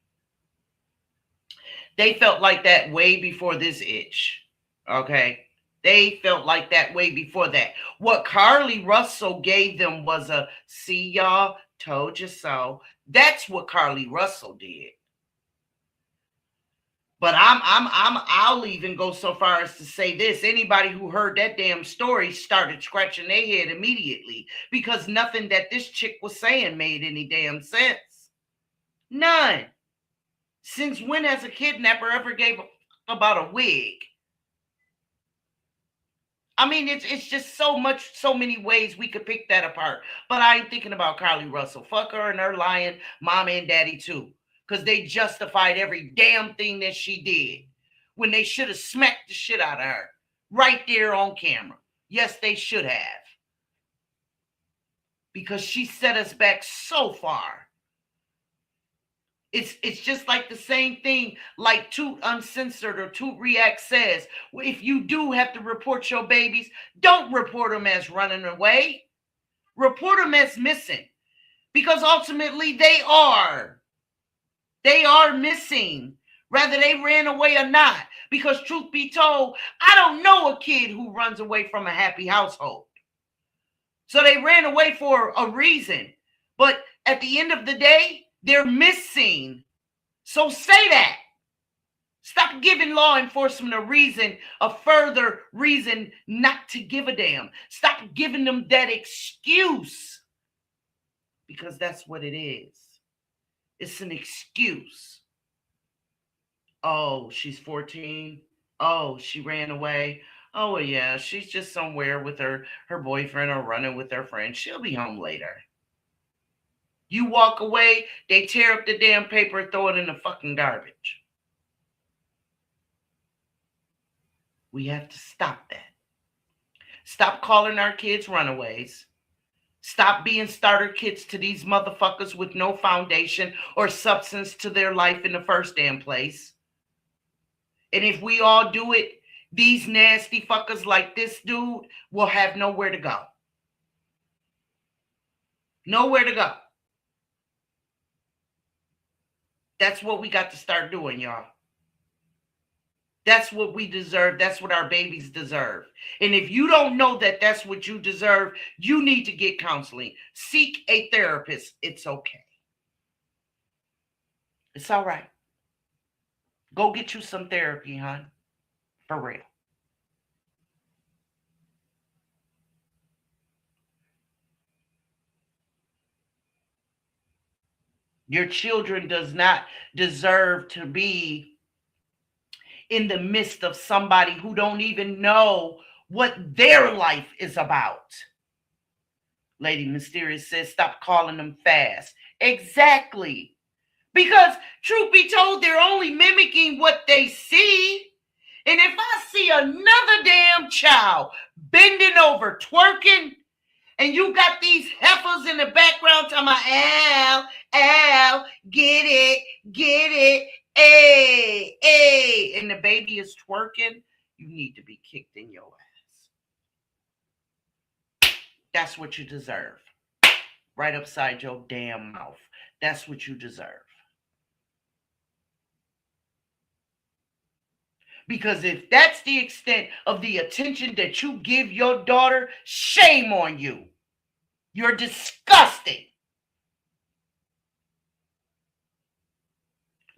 They felt like that way before this itch. Okay? They felt like that way before that. What Carlee Russell gave them was a, see y'all, told you so. That's what Carlee Russell did. But I'll even go so far as to say this. Anybody who heard that damn story started scratching their head immediately because nothing that this chick was saying made any damn sense. None. Since when has a kidnapper ever gave about a wig? I mean, it's just so many ways we could pick that apart. But I ain't thinking about Carlee Russell. Fuck her and her lying mama and daddy too. Because they justified every damn thing that she did when they should have smacked the shit out of her right there on camera. Yes, they should have. Because she set us back so far. It's just like the same thing like Toot Uncensored or Toot React says. If you do have to report your babies, don't report them as running away. Report them as missing. Because ultimately they are. They are missing, whether they ran away or not. Because truth be told, I don't know a kid who runs away from a happy household. So they ran away for a reason. But at the end of the day, they're missing. So say that. Stop giving law enforcement a further reason not to give a damn. Stop giving them that excuse. Because that's what it is. It's an excuse. Oh, she's 14. Oh, she ran away. Oh, well, yeah, she's just somewhere with her boyfriend or running with her friend. She'll be home later. You walk away, they tear up the damn paper and throw it in the fucking garbage. We have to stop that. Stop calling our kids runaways. Stop being starter kits to these motherfuckers with no foundation or substance to their life in the first damn place. And if we all do it, these nasty fuckers like this dude will have nowhere to go. Nowhere to go. That's what we got to start doing, y'all. That's what we deserve. That's what our babies deserve. And if you don't know that that's what you deserve, you need to get counseling. Seek a therapist. It's okay. It's all right. Go get you some therapy, hon. For real. Your children does not deserve to be in the midst of somebody who don't even know what their life is about. Lady Mysterious says, stop calling them fast. Exactly. Because truth be told, they're only mimicking what they see. And if I see another damn child bending over, twerking, and you got these heifers in the background talking about, Al, get it, hey, and the baby is twerking, you need to be kicked in your ass. That's what you deserve. Right upside your damn mouth. That's what you deserve. Because if that's the extent of the attention that you give your daughter, shame on you. You're disgusting.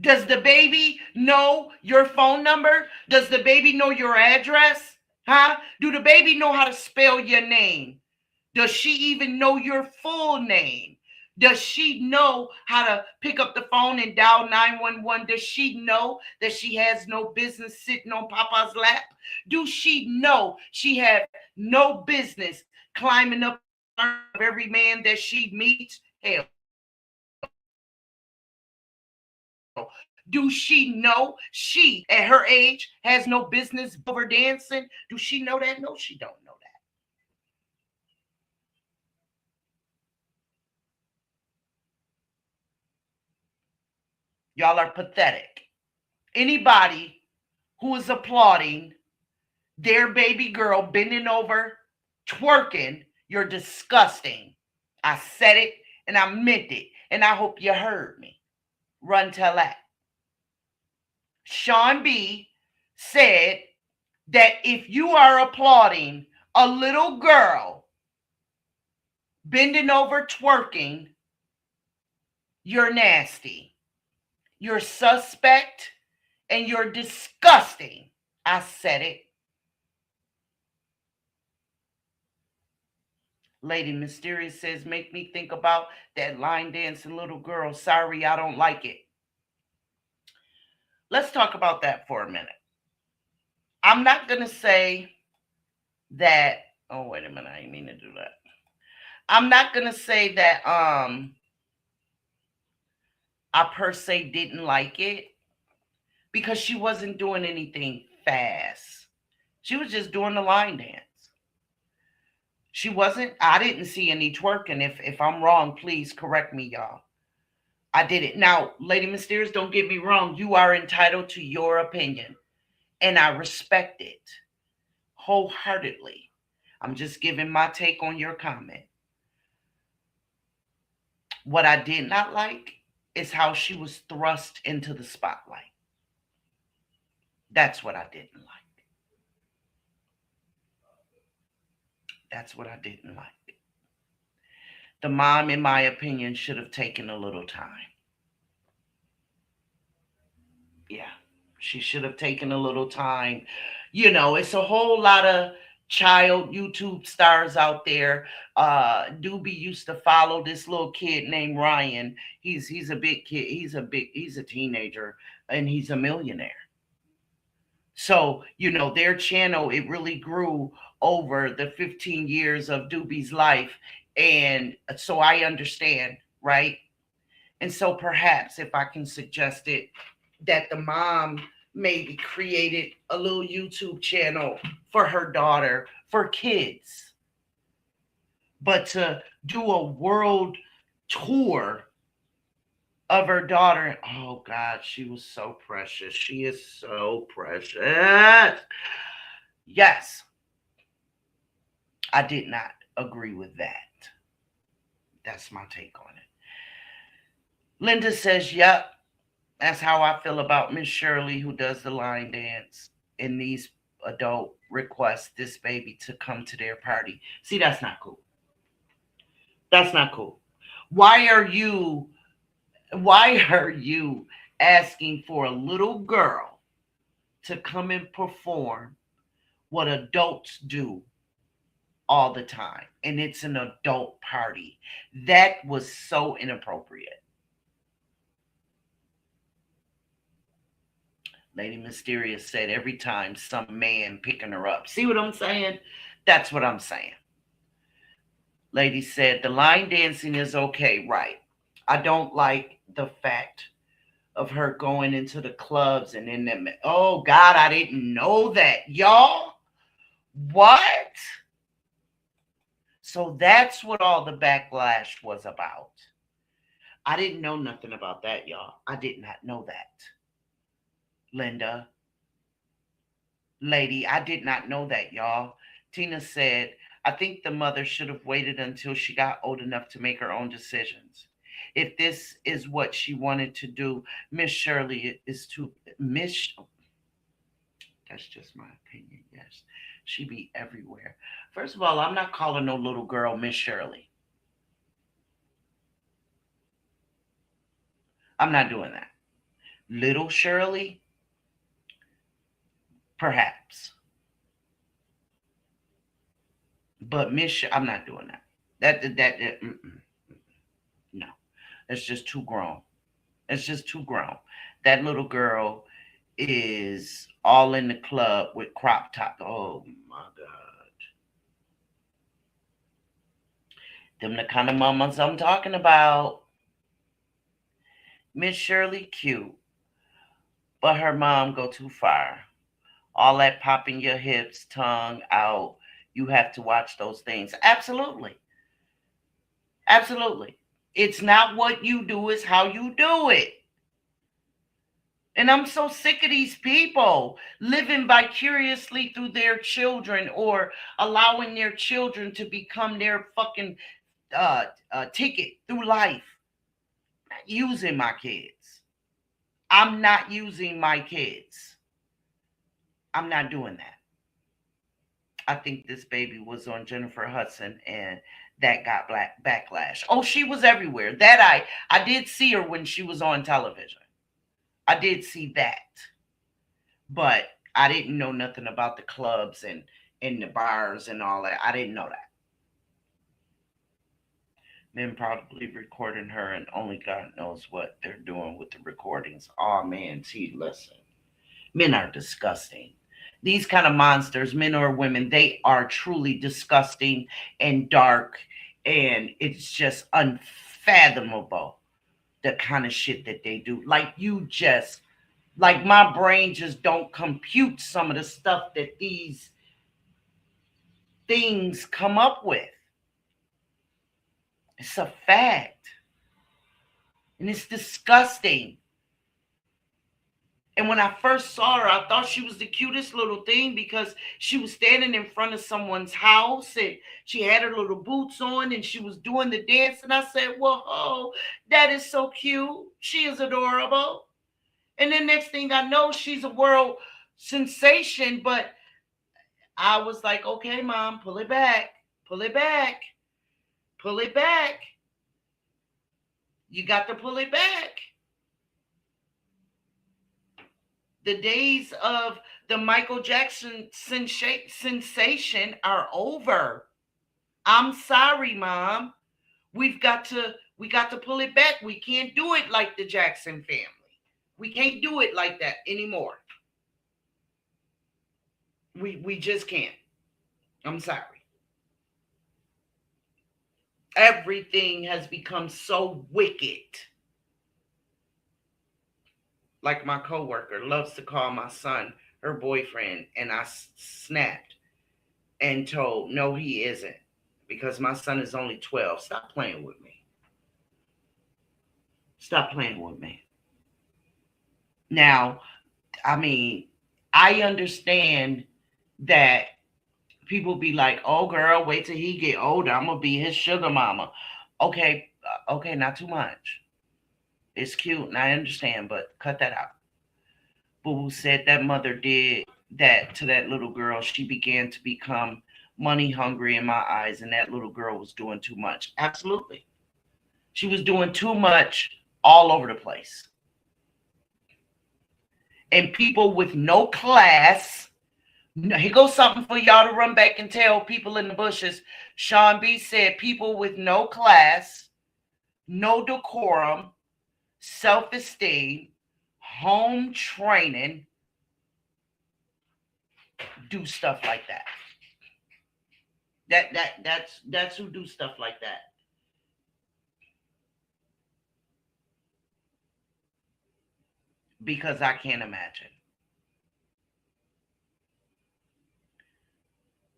Does the baby know your phone number? Does the baby know your address? Huh? Do the baby know how to spell your name? Does she even know your full name? Does she know how to pick up the phone and dial 911? Does she know that she has no business sitting on Papa's lap? Do she know she has no business climbing up every man that she meets? Hell. Do she know she, at her age, has no business over dancing? Do she know that? No, she don't know that. Y'all are pathetic. Anybody who is applauding their baby girl bending over, twerking, you're disgusting. I said it and I meant it. And I hope you heard me. Run tell that. Sean B said that if you are applauding a little girl bending over, twerking, you're nasty. You're suspect and you're disgusting. I said it. Lady Mysterious says, make me think about that line dancing little girl. Sorry, I don't like it. Let's talk about that for a minute. I'm not going to say that. Oh, wait a minute. I didn't mean to do that. I'm not going to say that I per se didn't like it, because she wasn't doing anything fast. She was just doing the line dance. She wasn't, I didn't see any twerking. If I'm wrong, please correct me, y'all. I did it. Now, Lady Mysterious, don't get me wrong. You are entitled to your opinion, and I respect it wholeheartedly. I'm just giving my take on your comment. What I did not like is how she was thrust into the spotlight. That's what I didn't like. That's what I didn't like. The mom, in my opinion, should have taken a little time. Yeah, she should have taken a little time. You know, it's a whole lot of child YouTube stars out there. Doobie used to follow this little kid named Ryan. He's a big kid. He's a teenager, and he's a millionaire. So, you know, their channel, it really grew over the 15 years of Doobie's life. And so I understand, right? And so perhaps, if I can suggest it, that the mom maybe created a little YouTube channel for her daughter, for kids. But to do a world tour of her daughter, oh God, she was so precious. She is so precious. Yes, I did not agree with that. That's my take on it. Linda says, yep, that's how I feel about Miss Shirley, who does the line dance, and these adult request this baby to come to their party. See, that's not cool. That's not cool. Why are you asking for a little girl to come and perform what adults do all the time? And it's an adult party. That was so inappropriate. Lady Mysterious said, every time some man picking her up. See what I'm saying? That's what I'm saying. Lady said, the line dancing is okay, right? I don't like the fact of her going into the clubs and in them. Oh God, I didn't know that, y'all. What? So that's what all the backlash was about. I didn't know nothing about that, y'all. I did not know that. Linda, lady, I did not know that, y'all. Tina said, I think the mother should have waited until she got old enough to make her own decisions. If this is what she wanted to do, Miss Shirley is too that's just my opinion, yes. She be everywhere. First of all, I'm not calling no little girl Miss Shirley. I'm not doing that. Little Shirley, perhaps. But I'm not doing that. No. It's just too grown. It's just too grown. That little girl is all in the club with crop top. Oh my God. Them the kind of mamas I'm talking about. Miss Shirley cute, but her mom go too far. All that popping your hips, tongue out. You have to watch those things. Absolutely. Absolutely. It's not what you do, it's how you do it. And I'm so sick of these people living vicariously through their children, or allowing their children to become their fucking ticket through life. I'm not using my kids. I'm not using my kids. I'm not doing that. I think this baby was on Jennifer Hudson, and that got backlash. Oh, she was everywhere. That I did see her when she was on television. I did see that. but I didn't know nothing about the clubs and the bars and all that. I didn't know that. Men probably recording her, and only God knows what they're doing with the recordings. Oh man, see, listen. Men are disgusting. These kind of monsters, men or women, they are truly disgusting and dark, and it's just unfathomable the kind of shit that they do. Like my brain just don't compute some of the stuff that these things come up with. It's a fact. And it's disgusting. And when I first saw her, I thought she was the cutest little thing because she was standing in front of someone's house and she had her little boots on and she was doing the dance. And I said, whoa, that is so cute. She is adorable. And then next thing I know, she's a world sensation. But I was like, okay, mom, pull it back, pull it back, pull it back. You got to pull it back. The days of the Michael Jackson sensation are over. I'm sorry, mom. We got to pull it back. We can't do it like the Jackson family. We can't do it like that anymore. We just can't. I'm sorry. Everything has become so wicked. Like my coworker loves to call my son her boyfriend, and I snapped and told, no, he isn't, because my son is only 12. Stop playing with me. Stop playing with me. Now, I mean, I understand that people be like, oh, girl, wait till he get older. I'm going to be his sugar mama. Okay, not too much. It's cute, and I understand, but cut that out. Boo said that mother did that to that little girl. She began to become money hungry in my eyes, and that little girl was doing too much. Absolutely. She was doing too much all over the place. And people with no class, here goes something for y'all to run back and tell people in the bushes. Sean B said people with no class, no decorum, self-esteem, home training, do stuff like that. That's who do stuff like that. Because I can't imagine.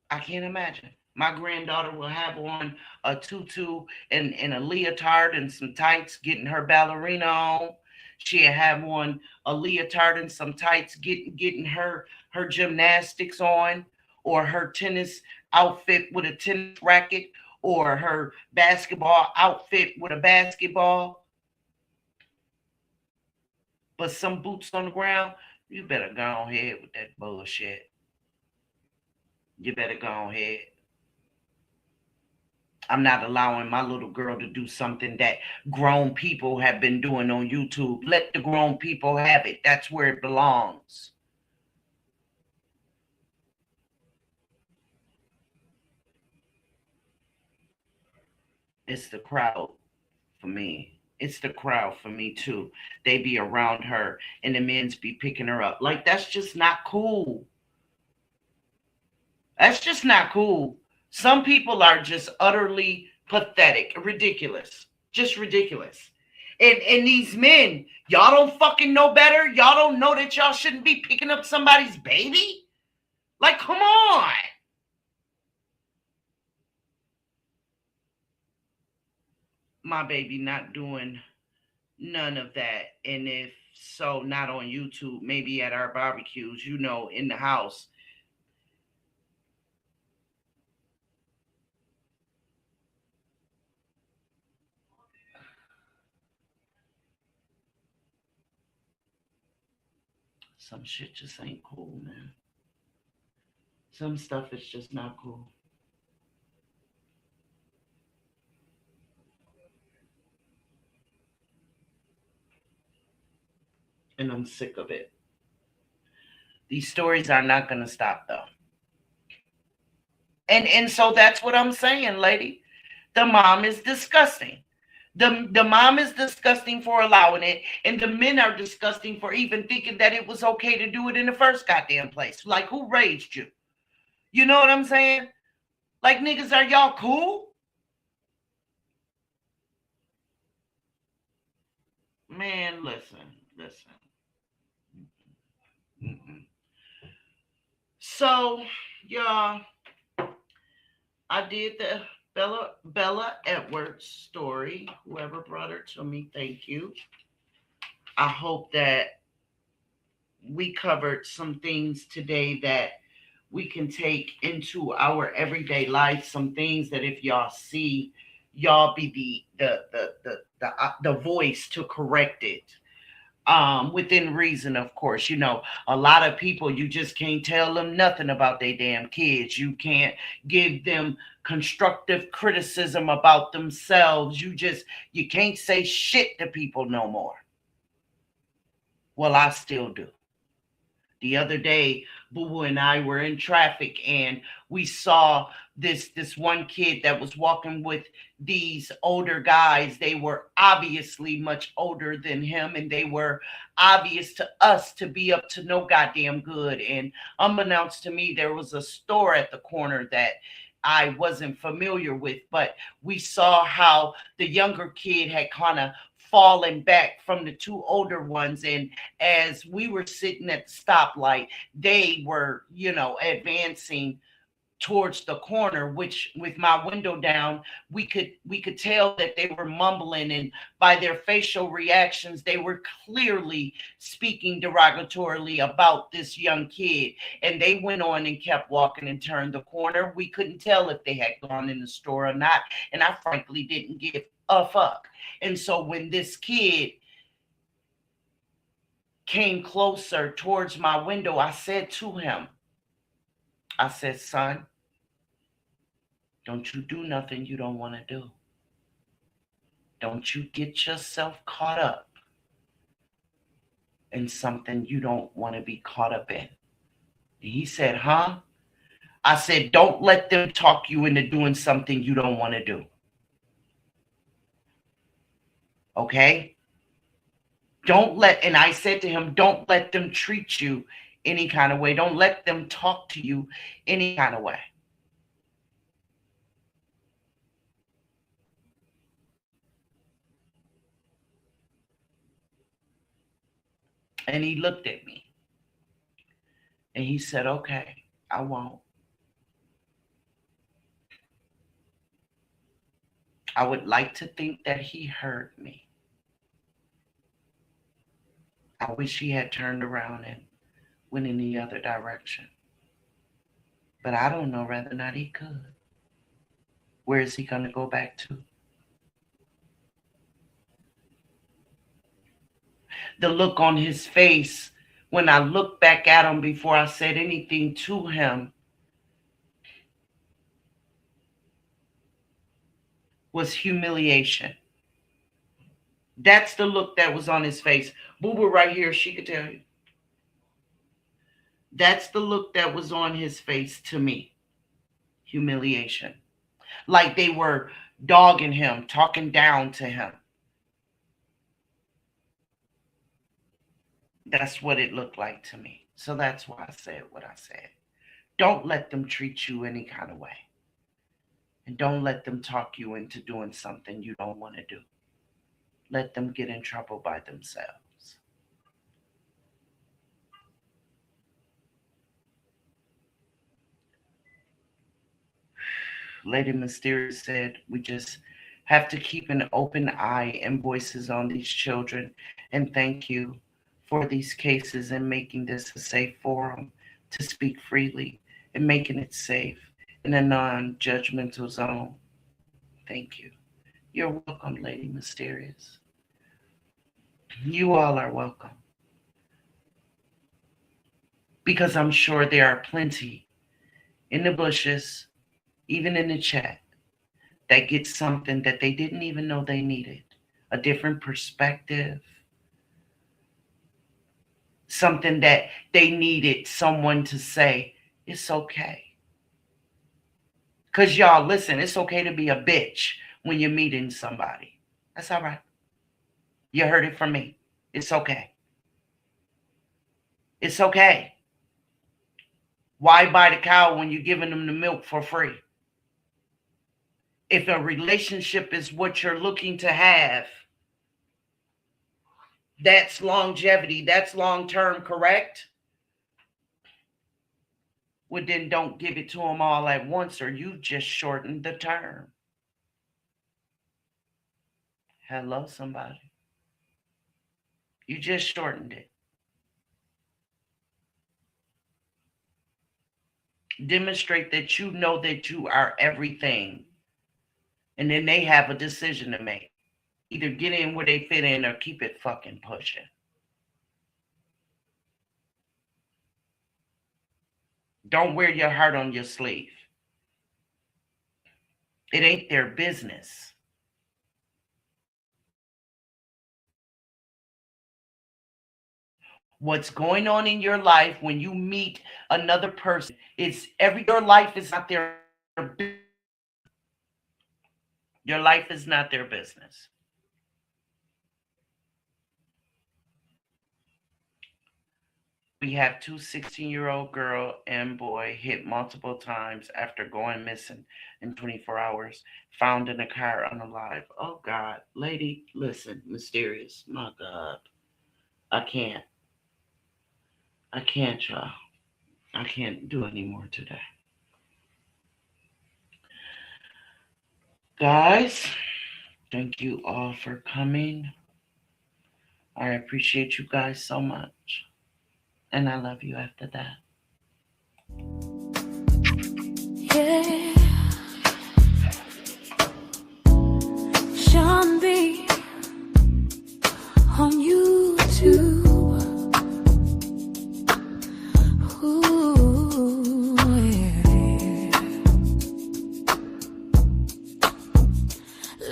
I can't imagine. My granddaughter will have on a tutu and a leotard and some tights, getting her ballerina on. She'll have on a leotard and some tights, getting her gymnastics on, or her tennis outfit with a tennis racket, or her basketball outfit with a basketball. But some boots on the ground, you better go ahead with that bullshit. You better go ahead. I'm not allowing my little girl to do something that grown people have been doing on YouTube. Let the grown people have it. That's where it belongs. It's the crowd for me. It's the crowd for me too. They be around her and the men's be picking her up. Like, that's just not cool. That's just not cool. Some people are just utterly pathetic, ridiculous, just ridiculous. And these men, y'all don't fucking know better. Y'all don't know that y'all shouldn't be picking up somebody's baby. Like, come on. My baby not doing none of that. And if so, not on YouTube, maybe at our barbecues, in the house. Some shit just ain't cool, man. Some stuff is just not cool. And I'm sick of it. These stories are not going to stop, though. And so that's what I'm saying, lady. The mom is disgusting. The mom is disgusting for allowing it, and the men are disgusting for even thinking that it was okay to do it in the first goddamn place. Like, who raised you? You know what I'm saying? Like, niggas, are y'all cool? Man, listen. Mm-mm. So, y'all, I did the Bella Edwards story. Whoever brought her to me, thank you. I hope that we covered some things today that we can take into our everyday life. Some things that if y'all see, y'all be the voice to correct it. Within reason, of course. You know, a lot of people, you just can't tell them nothing about their damn kids. You can't give them constructive criticism about themselves. You can't say shit to people no more. Well, I still do. The other day, Boo Boo and I were in traffic, and we saw this one kid that was walking with these older guys. They were obviously much older than him, and they were obvious to us to be up to no goddamn good. And unbeknownst to me, there was a store at the corner that I wasn't familiar with, but we saw how the younger kid had kind of fallen back from the two older ones. And as we were sitting at the stoplight, they were, advancing towards the corner, which with my window down, we could tell that they were mumbling, and by their facial reactions, they were clearly speaking derogatorily about this young kid. And they went on and kept walking and turned the corner. We couldn't tell if they had gone in the store or not, and I frankly didn't give a fuck. And so when this kid came closer towards my window, I said to him, I said, son, don't you do nothing you don't want to do. Don't you get yourself caught up in something you don't want to be caught up in. And he said, huh? I said, don't let them talk you into doing something you don't want to do. Okay? And I said to him, don't let them treat you any kind of way. Don't let them talk to you any kind of way. And he looked at me and he said, okay, I won't. I would like to think that he heard me. I wish he had turned around and went in the other direction. But I don't know whether or not he could. Where is he going to go back to? The look on his face when I looked back at him before I said anything to him was humiliation. That's the look that was on his face. Boo Boo right here, she could tell you. That's the look that was on his face to me. Humiliation. Like they were dogging him, talking down to him. That's what it looked like to me. So that's why I said what I said. Don't let them treat you any kind of way. And don't let them talk you into doing something you don't want to do. Let them get in trouble by themselves. Lady Mysterious said, we just have to keep an open eye and voices on these children. And thank you for these cases and making this a safe forum to speak freely and making it safe in a non-judgmental zone. Thank you. You're welcome, Lady Mysterious. You all are welcome. Because I'm sure there are plenty in the bushes, even in the chat, that get something that they didn't even know they needed. A different perspective. something that they needed someone to say, it's okay. Because y'all, listen, it's okay to be a bitch when you're meeting somebody. That's all right. You heard it from me. It's okay. It's okay. Why buy the cow when you're giving them the milk for free? If a relationship is what you're looking to have, that's longevity, that's long-term, correct? Well, then don't give it to them all at once, or you've just shortened the term. Hello, somebody. You just shortened it. Demonstrate that you know that you are everything. And then they have a decision to make. Either get in where they fit in or keep it fucking pushing. Don't wear your heart on your sleeve. It ain't their business. What's going on in your life when you meet another person, your life is not their business. Your life is not their business. We have two 16-year-old girl and boy hit multiple times after going missing in 24 hours, found in a car unalive. Oh, God. Lady, listen, mysterious. My God. I can't, y'all. I can't do any more today. Guys, thank you all for coming. I appreciate you guys so much. And I love you after that. Yeah. Sean B on YouTube. Ooh, yeah.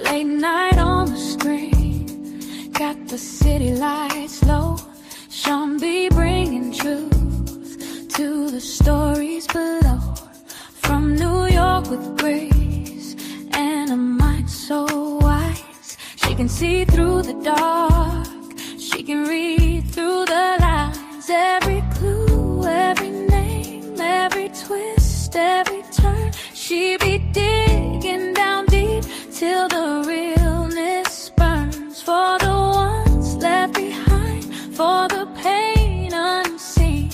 Late night on the screen, got the city lights low. Sean B bringing truth to the stories below. From New York with grace and a mind so wise, she can see through the dark, she can read through the lines. Every clue, every name, every twist, every turn, she be digging down deep till the realness burns. For the ones left behind, for the pain unseen,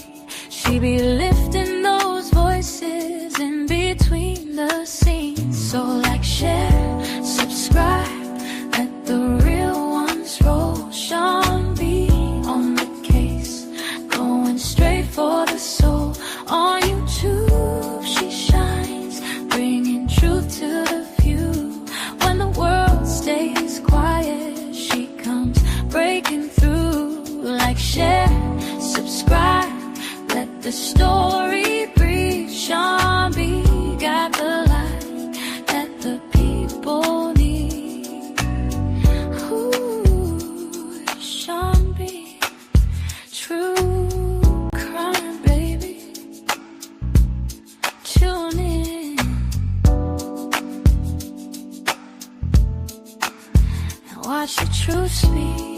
she be lifting those voices in between the scenes. So like, share, subscribe, let the real ones roll. Sean B on the case, going straight for the soul. On YouTube she shines, bringing truth to the few. When the world stays quiet, she comes breaking through. Like, share, subscribe, let the story breathe. Sean B got the light that the people need. Ooh, Sean B, true crime, baby. Tune in and watch the truth speak.